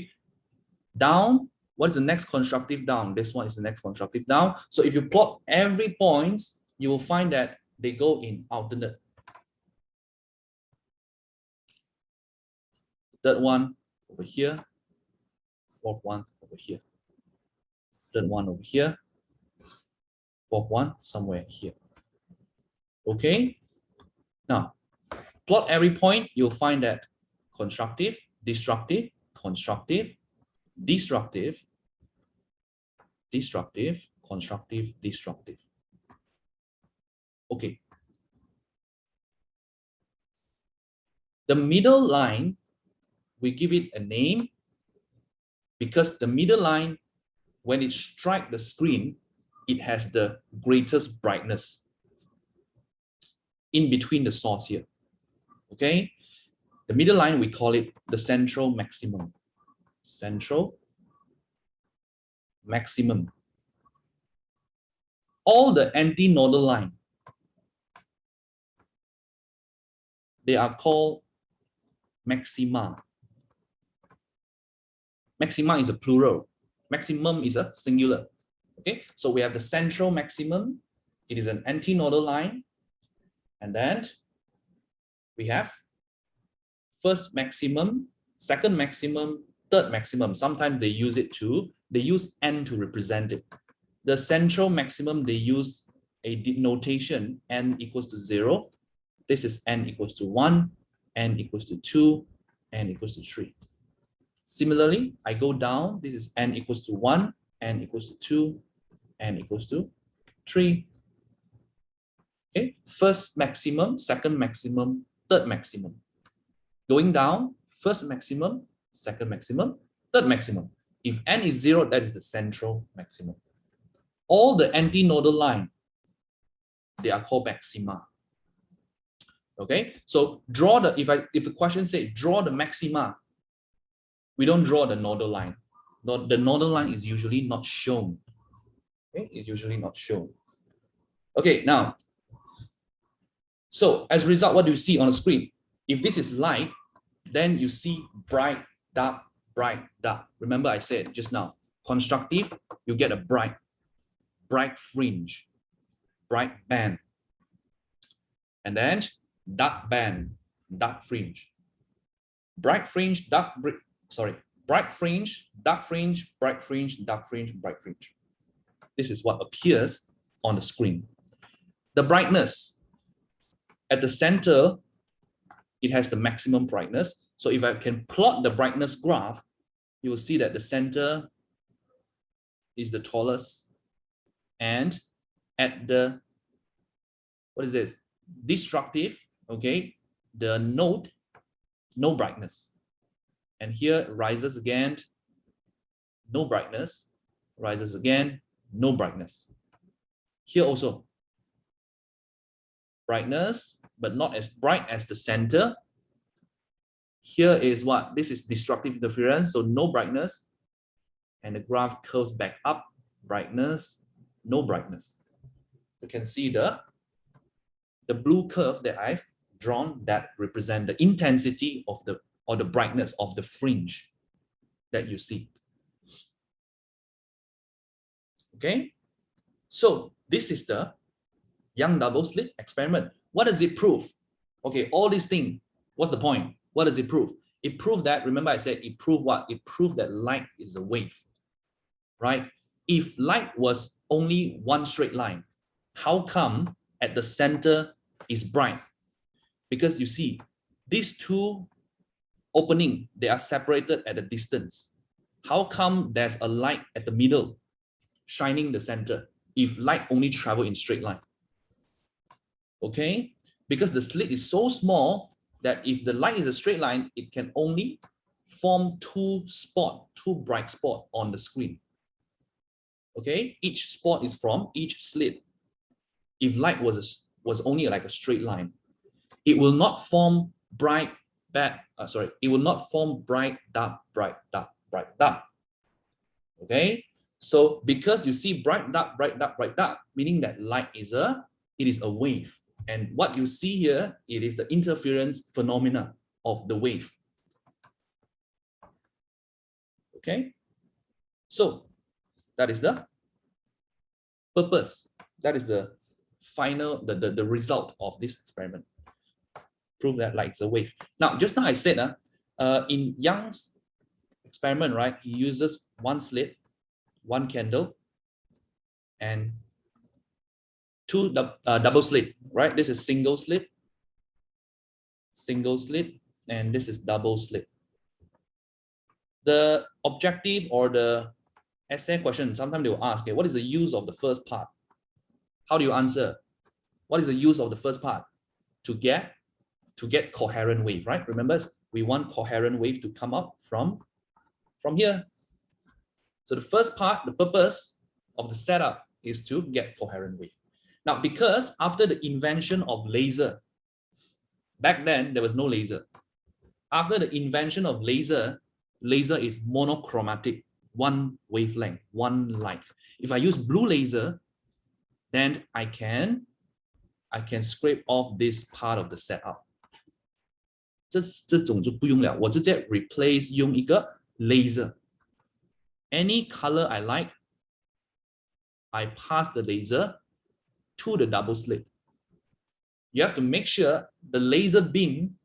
Down, what is the next constructive down? This one is the next constructive down. So if you plot every point, you will find that they go in alternate. Third one over here, fourth one over here, third one over here, fourth one somewhere here. Okay, now plot every point, you'll find that constructive, destructive, constructive, destructive, destructive, constructive, destructive. Okay. The middle line, we give it a name because the middle line, when it strikes the screen, it has the greatest brightness in between the source here. Okay. The middle line, we call it the central maximum. Central maximum. All the antinodal line, they are called maxima. Maxima is a plural. Maximum is a singular. Okay, so we have the central maximum. It is an antinodal line. And then we have first maximum, second maximum, third maximum. Sometimes they use n to represent it. The central maximum, they use a notation n equals to 0. This is n equals to 1, n equals to 2, n equals to 3. Similarly, I go down, this is n equals to 1, n equals to 2, n equals to 3. Okay, first maximum, second maximum, third maximum. Going down, first maximum, second maximum, third maximum. If n is 0, that is the central maximum. All the antinodal line, they are called maxima. Okay, so draw the, if the question say draw the maxima, we don't draw the nodal line. The nodal line is usually not shown. Okay, it's usually not shown. Okay, now, so as a result, what do you see on the screen? If this is light, then you see bright, dark, bright, dark. Remember I said just now, constructive, you get a bright fringe, bright band. And then dark band, dark fringe. Bright fringe, bright fringe, dark fringe, bright fringe, dark fringe, bright fringe. This is what appears on the screen. The brightness at the center, it has the maximum brightness. So if I can plot the brightness graph, you will see that the center is the tallest, and at the, what is this? Destructive, okay, the node, no brightness. And here it rises again, no brightness, rises again, no brightness. Here also, brightness, but not as bright as the center. Here is what? This is destructive interference, so no brightness. And the graph curves back up, brightness, no brightness. You can see the blue curve that I've drawn that represent the intensity of the, or the brightness of the fringe that you see. Okay, so this is the Young double slit experiment. What does it prove? Okay, all these things, what's the point? What does it prove? It proved that, remember I said it proved what? It proved that light is a wave, right? If light was only one straight line, how come at the center is bright? Because you see, these two openings, they are separated at a distance. How come there's a light at the middle, shining the center, if light only travel in straight line? Okay, because the slit is so small that if the light is a straight line, it can only form two bright spots on the screen. Okay, each spot is from each slit. If light was only like a straight line, it will not form bright, it will not form bright, dark, bright, dark, bright, dark. Okay, so because you see bright, dark, bright, dark, bright, dark, meaning that light is a wave. And what you see here, it is the interference phenomena of the wave. Okay, so that is the purpose. That is the final, the result of this experiment. Prove that light is a wave. Now, just now I said, in Young's experiment, right, he uses one slit, one candle, and two double slit, right? This is single slit, and this is double slit. The objective or the essay question, sometimes they will ask, okay, what is the use of the first part? How do you answer? What is the use of the first part? To get coherent wave, right? Remember, we want coherent wave to come up from here. So the first part, the purpose of the setup is to get coherent wave. Now, because after the invention of laser, back then there was no laser. After the invention of laser is monochromatic, one wavelength, one light. If I use blue laser, then I can scrape off this part of the setup. 这种就不用了，我直接 replace 用一个 laser. Any color I like, I pass the laser to the double slit. You have to make sure the laser beam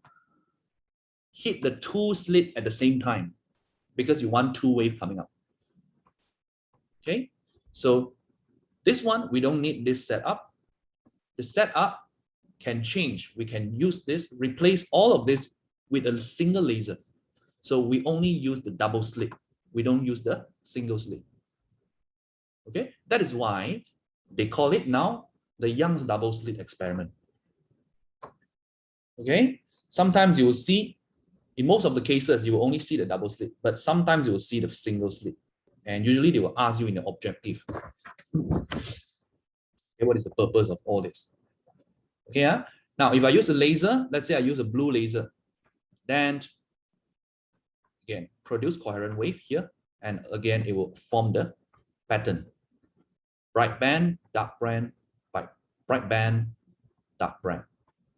hit the two slits at the same time because you want two waves coming up. Okay, so this one, we don't need this setup. The setup can change. We can use this, replace all of this with a single laser. So we only use the double slit. We don't use the single slit. Okay, that is why they call it now the Young's double slit experiment. Okay, sometimes you will see, in most of the cases, you will only see the double slit, but sometimes you will see the single slit. And usually they will ask you in the objective, okay, what is the purpose of all this? Okay, now if I use a laser, let's say I use a blue laser, then again, produce coherent wave here, and again, it will form the pattern. Bright band, dark band, bright band, dark band.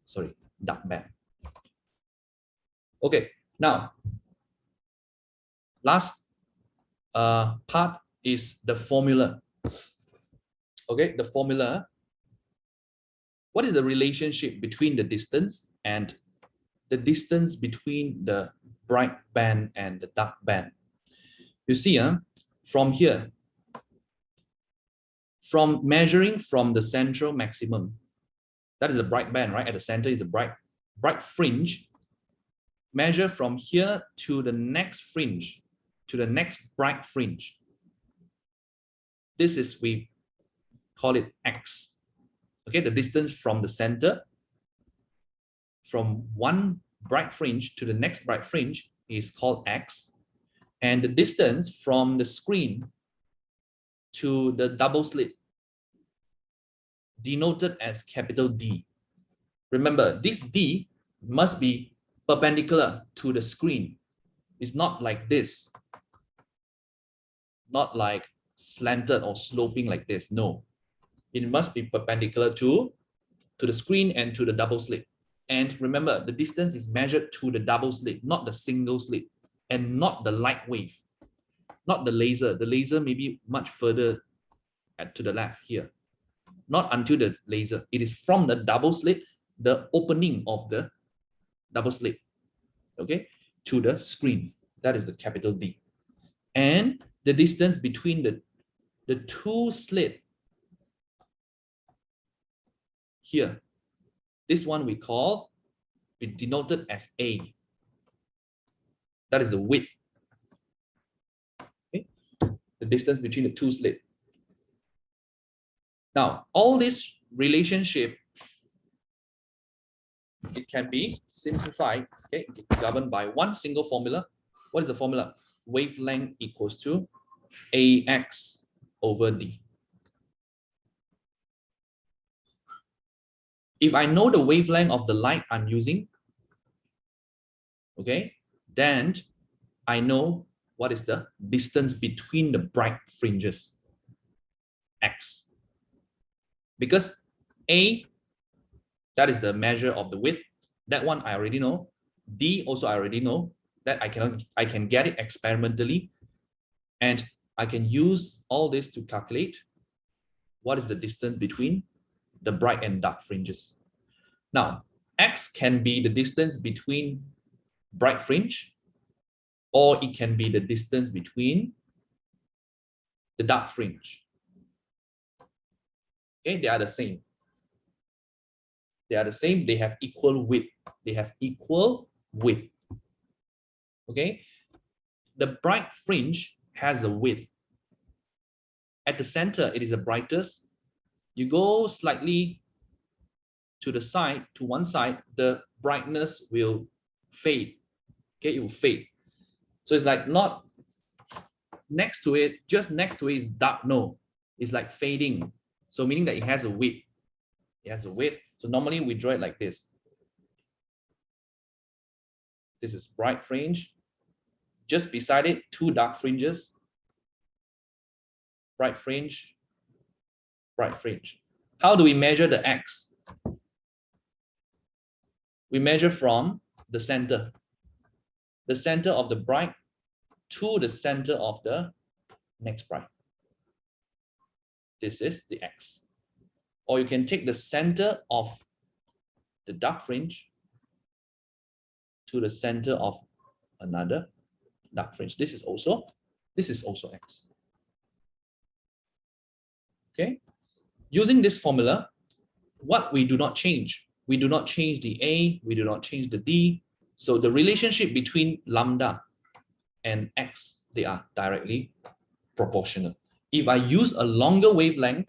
Sorry, dark band. Okay, now, last part is the formula. Okay, the formula. What is the relationship between the distance and the distance between the bright band and the dark band? You see, from here, from measuring from the central maximum, that is the bright band, right? At the center is the bright fringe. Measure from here to the next fringe, to the next bright fringe. This is, we call it X. Okay, the distance from the center, from one bright fringe to the next bright fringe is called X. And the distance from the screen to the double slit, denoted as capital D. Remember, this D must be perpendicular to the screen. It's not like this, not like slanted or sloping like this. No, it must be perpendicular to the screen and to the double slit. And remember, the distance is measured to the double slit, not the single slit, and not the light wave, not the laser. The laser may be much further to the left here. Not until the laser. It is from the double slit, the opening of the double slit, okay, to the screen. That is the capital D. And the distance between the two slit here, this one we denoted as A. That is the width. Okay? The distance between the two slit. Now, all this relationship, it can be simplified, okay, governed by one single formula. What is the formula? Wavelength equals to AX over D. If I know the wavelength of the light I'm using, okay, then I know what is the distance between the bright fringes, X. Because A, that is the measure of the width. That one I already know. D also I already know. That I can get it experimentally, and I can use all this to calculate what is the distance between the bright and dark fringes. Now, X can be the distance between bright fringe, or it can be the distance between the dark fringe. Okay, they are the same. They are the same. They have equal width. They have equal width. Okay, the bright fringe has a width. At the center, it is the brightest. You go slightly to the side, to one side, the brightness will fade. Okay, it will fade. So it's like not next to it, just next to it is dark. No, it's like fading. So meaning that it has a width. It has a width. So normally we draw it like this. This is bright fringe. Just beside it, two dark fringes. Bright fringe, bright fringe. How do we measure the X? We measure from the center of the bright to the center of the next bright. This is the X. Or you can take the center of the dark fringe to the center of another dark fringe. This is also X. Okay. Using this formula, what we do not change the A, we do not change the D. So the relationship between lambda and X, they are directly proportional. If I use a longer wavelength,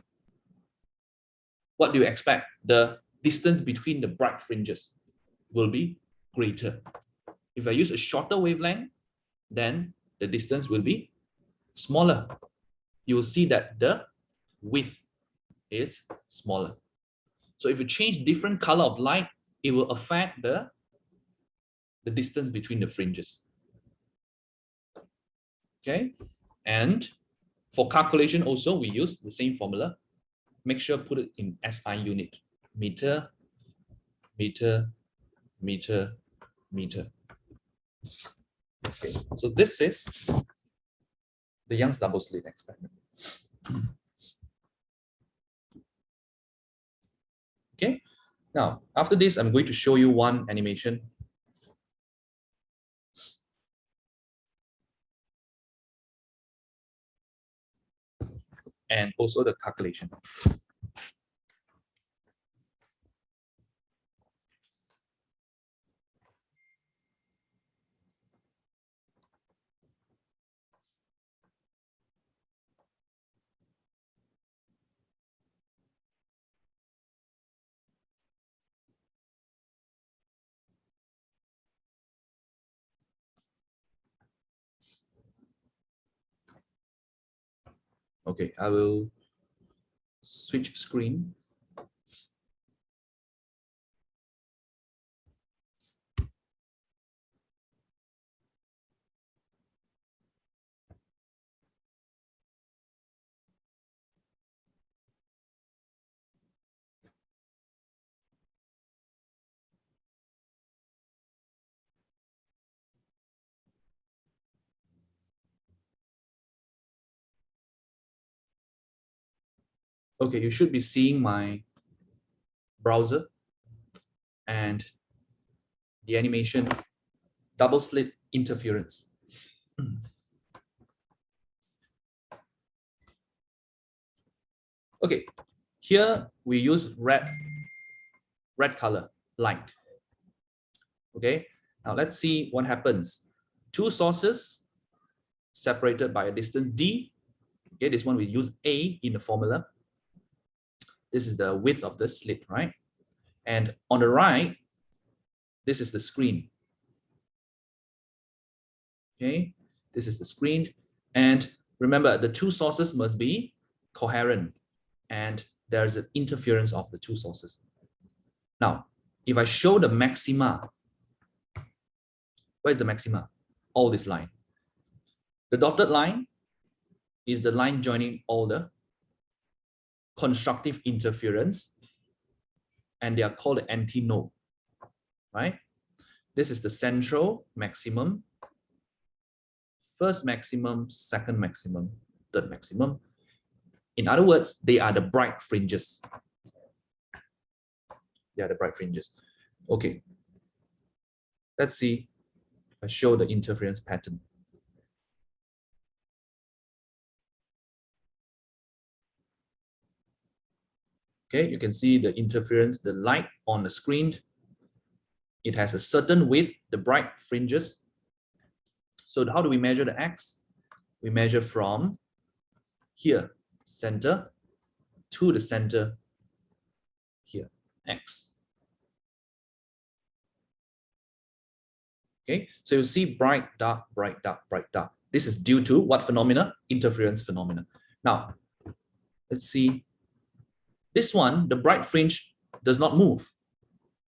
what do you expect? The distance between the bright fringes will be greater. If I use a shorter wavelength, then the distance will be smaller. You will see that the width is smaller. So if you change different color of light, it will affect the distance between the fringes. Okay, and for calculation also, we use the same formula. Make sure put it in SI unit. Meter, meter, meter, meter. Okay, so this is the Young's double slit experiment. Okay, now after this, I'm going to show you one animation. And also the calculation. Okay, I will switch screen. Okay, you should be seeing my browser and the animation double slit interference. Okay, here we use red color light. Okay, now let's see what happens. Two sources separated by a distance d. Okay, this one we use A in the formula. This is the width of the slit, right? And on the right, this is the screen. Okay, this is the screen. And remember, the two sources must be coherent, and there's an interference of the two sources. Now, if I show the maxima, where's the maxima? All this line. The dotted line is the line joining all the constructive interference, and they are called the antinode, right? This is the central maximum, first maximum, second maximum, third maximum. In other words, they are the bright fringes. They are the bright fringes. Okay. Let's see. I show the interference pattern. Okay, you can see the interference, the light on the screen. It has a certain width, the bright fringes. So how do we measure the X? We measure from here, center, to the center here, X. Okay, so you see bright, dark, bright, dark, bright, dark. This is due to what phenomena? Interference phenomena. Now, let's see. This one, the bright fringe does not move,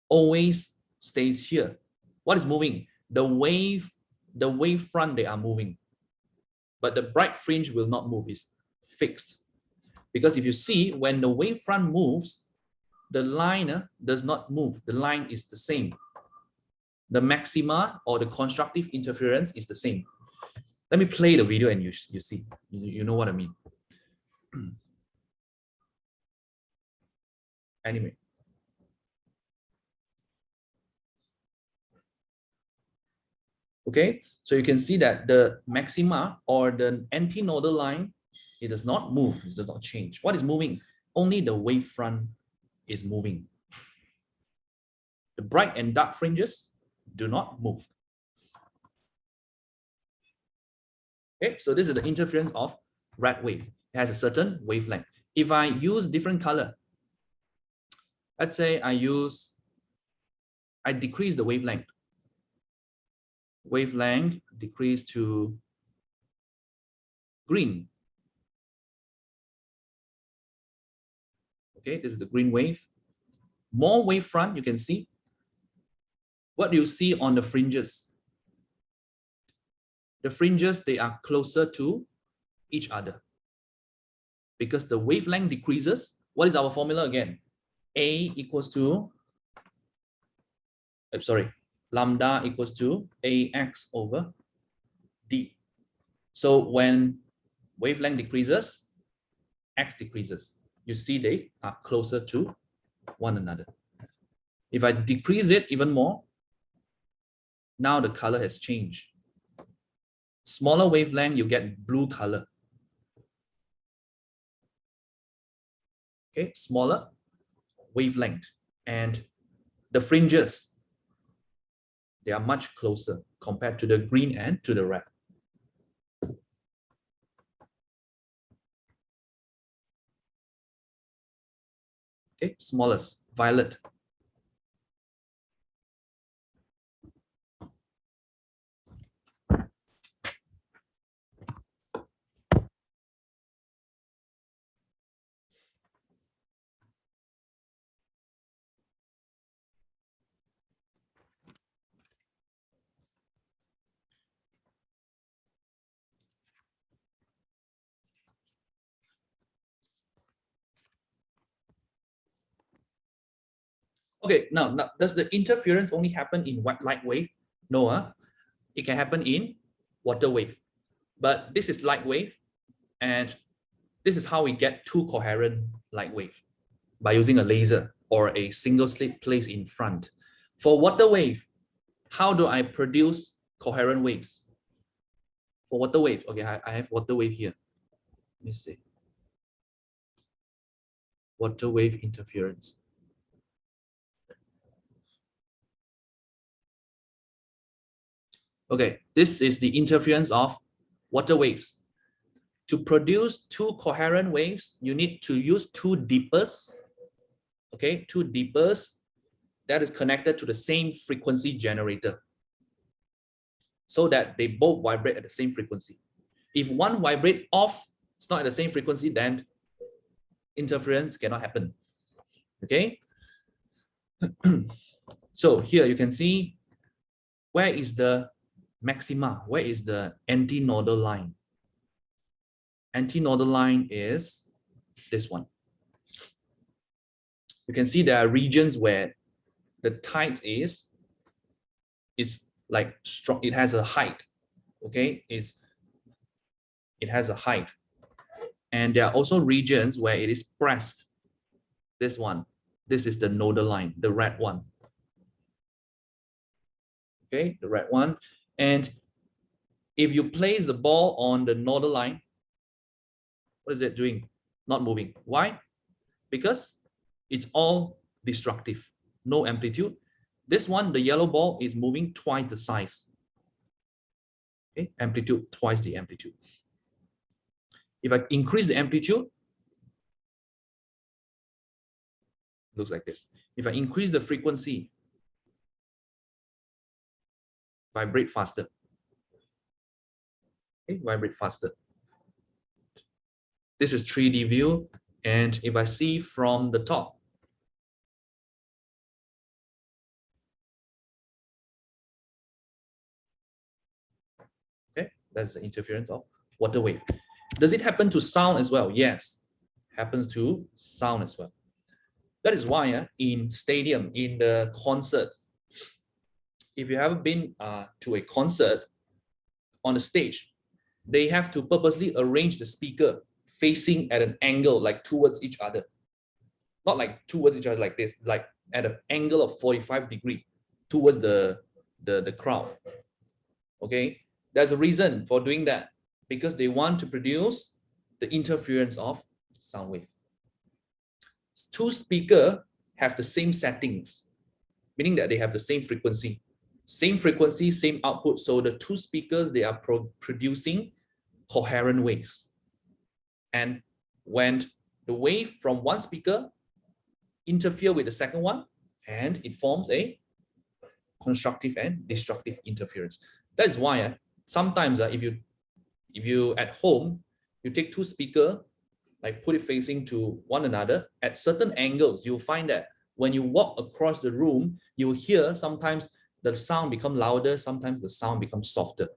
always stays here. What is moving? The wave front, they are moving. But the bright fringe will not move, it's fixed. Because if you see, when the wave front moves, the line does not move. The line is the same. The maxima or the constructive interference is the same. Let me play the video and you see. You know what I mean. Anyway. Okay, so you can see that the maxima or the antinodal line, it does not move, it does not change. What is moving? Only the wavefront is moving. The bright and dark fringes do not move. Okay, so this is the interference of red wave. It has a certain wavelength. If I use different color, let's say I decrease the wavelength. Wavelength decrease to green. Okay, this is the green wave. More wavefront, you can see. What do you see on the fringes? The fringes, they are closer to each other. Because the wavelength decreases, what is our formula again? A equals to, lambda equals to AX over D. So when wavelength decreases, X decreases. You see they are closer to one another. If I decrease it even more, now the color has changed. Smaller wavelength, you get blue color. Okay, smaller wavelength. And the fringes, they are much closer compared to the green and to the red. Okay, smallest, violet. Okay, now does the interference only happen in light wave? No, it can happen in water wave. But this is light wave, and this is how we get two coherent light wave by using a laser or a single slit placed in front. For water wave, how do I produce coherent waves? For water wave, okay, I have water wave here. Let me see. Water wave interference. Okay, this is the interference of water waves. To produce two coherent waves, you need to use two dippers. Okay, two dippers that is connected to the same frequency generator, so that they both vibrate at the same frequency. If one vibrate off, it's not at the same frequency, then interference cannot happen. Okay. So here you can see where is the maxima, where is the antinodal line. Antinodal line is this one. You can see there are regions where the tide is like strong, it has a height. Okay, it has a height. And there are also regions where it is pressed. This one, this is the nodal line, the red one. Okay, the red one. And if you place the ball on the nodal line, what is it doing? Not moving. Why? Because it's all destructive, no amplitude. This one, the yellow ball, is moving twice the size. Okay, amplitude, twice the amplitude. If I increase the amplitude, looks like this. If I increase the frequency, vibrate faster. Okay, vibrate faster. This is 3D view, and if I see from the top, okay, that's the interference of water wave. Does it happen to sound as well? Yes, happens to sound as well. That is why in stadium, in the concert, if you haven't been to a concert, on the stage, they have to purposely arrange the speaker facing at an angle like towards each other. Not like towards each other like this, like at an angle of 45 degrees towards the crowd. Okay, there's a reason for doing that, because they want to produce the interference of sound wave. Two speakers have the same settings, meaning that they have the same frequency, same output. So the two speakers, they are producing coherent waves. And when the wave from one speaker interfere with the second one, and it forms a constructive and destructive interference. That's why sometimes if you at home, you take two speakers, like put it facing to one another at certain angles, you'll find that when you walk across the room, you'll hear sometimes the sound become louder, sometimes the sound becomes softer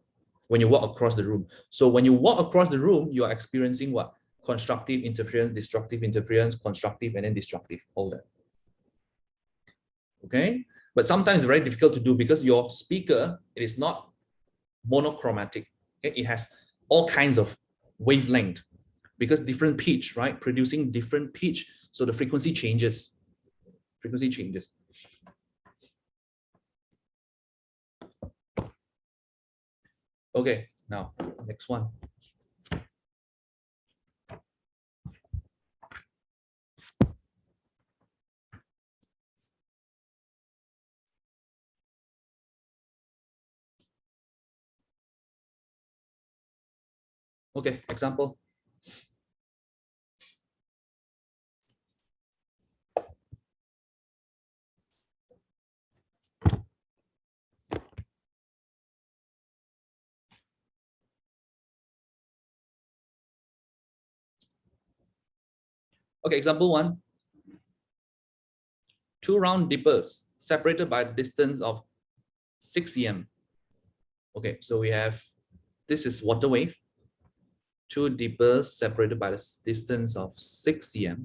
when you walk across the room. So when you walk across the room, you are experiencing what? Constructive interference, destructive interference, constructive and then destructive, all that. Okay, but sometimes it's very difficult to do because your speaker, it is not monochromatic. Okay? It has all kinds of wavelength, because different pitch, right? Producing different pitch, so the frequency changes. Frequency changes. Okay, now next one. Okay, example. Okay, example one. Two round dippers separated by a distance of 6 cm. Okay, so we have, this is water wave. Two dippers separated by the distance of 6 cm.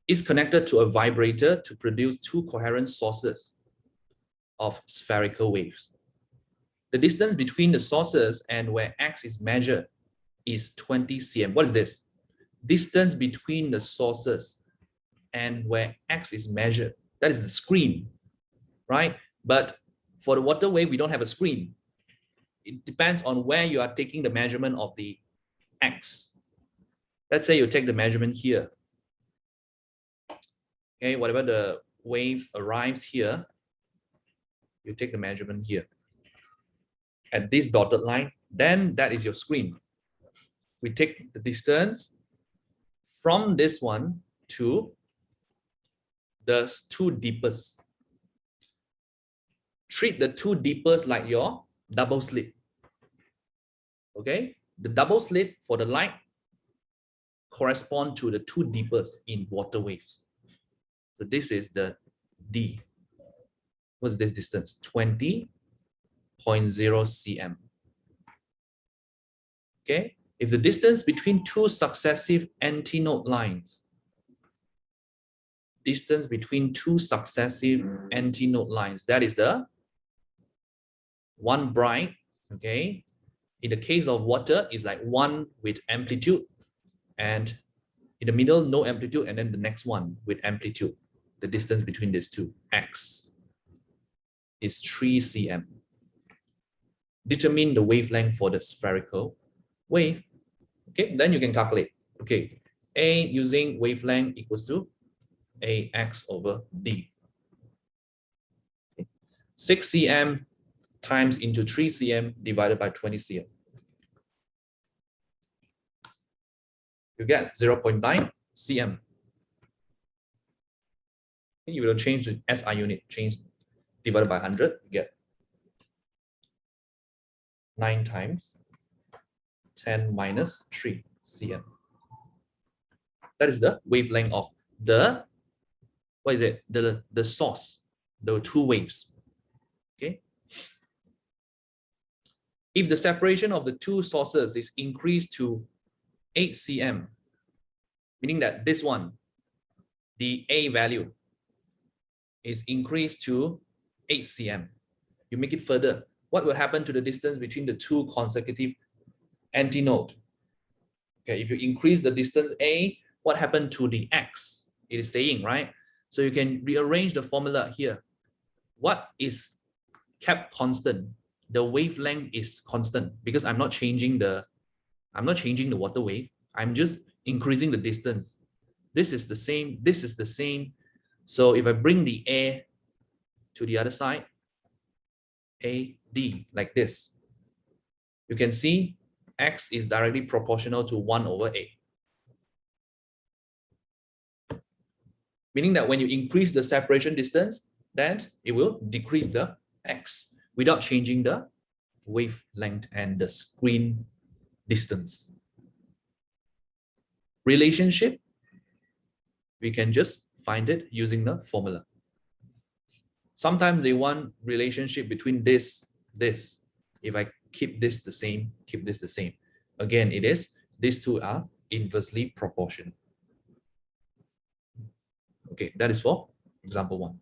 is connected to a vibrator to produce two coherent sources of spherical waves. The distance between the sources and where X is measured is 20 cm. What is this? Distance between the sources and where X is measured. That is the screen, right? But for the water wave, we don't have a screen. It depends on where you are taking the measurement of the X. Let's say you take the measurement here. Okay, whatever the waves arrives here, you take the measurement here. At this dotted line, then that is your screen. We take the distance from this one to the two deepest. Treat the two deepest like your double slit. Okay, the double slit for the light correspond to the two deepest in water waves. So this is the D. What's this distance? 20.0 cm. Okay, if the distance between two successive antinode lines, that is the one bright, okay? In the case of water, it's like one with amplitude, and in the middle, no amplitude, and then the next one with amplitude. The distance between these two, X, is 3 cm. Determine the wavelength for the spherical wave. Okay, then you can calculate. Okay, A using wavelength equals to AX over D. Okay. 6 cm times into 3 cm divided by 20 cm. You get 0.9 cm. You will change the SI unit, change divided by 100, you get 9 times 10 minus 3 cm. That is the wavelength of the, what is it? The source, the two waves. Okay. If the separation of the two sources is increased to 8 cm, meaning that this one, the A value, is increased to 8 cm. You make it further. What will happen to the distance between the two consecutive antinodes? Okay, if you increase the distance A, what happened to the X? It is saying, right? So you can rearrange the formula here. What is kept constant? The wavelength is constant because I'm not changing the water wave. I'm just increasing the distance. This is the same. This is the same. So if I bring the A to the other side, AD, like this, you can see X is directly proportional to 1 over A. Meaning that when you increase the separation distance, then it will decrease the X without changing the wavelength and the screen distance. Relationship, we can just find it using the formula. Sometimes they want relationship between this. If I keep this the same, keep this the same. Again, it is, these two are inversely proportional. Okay, that is for example 1.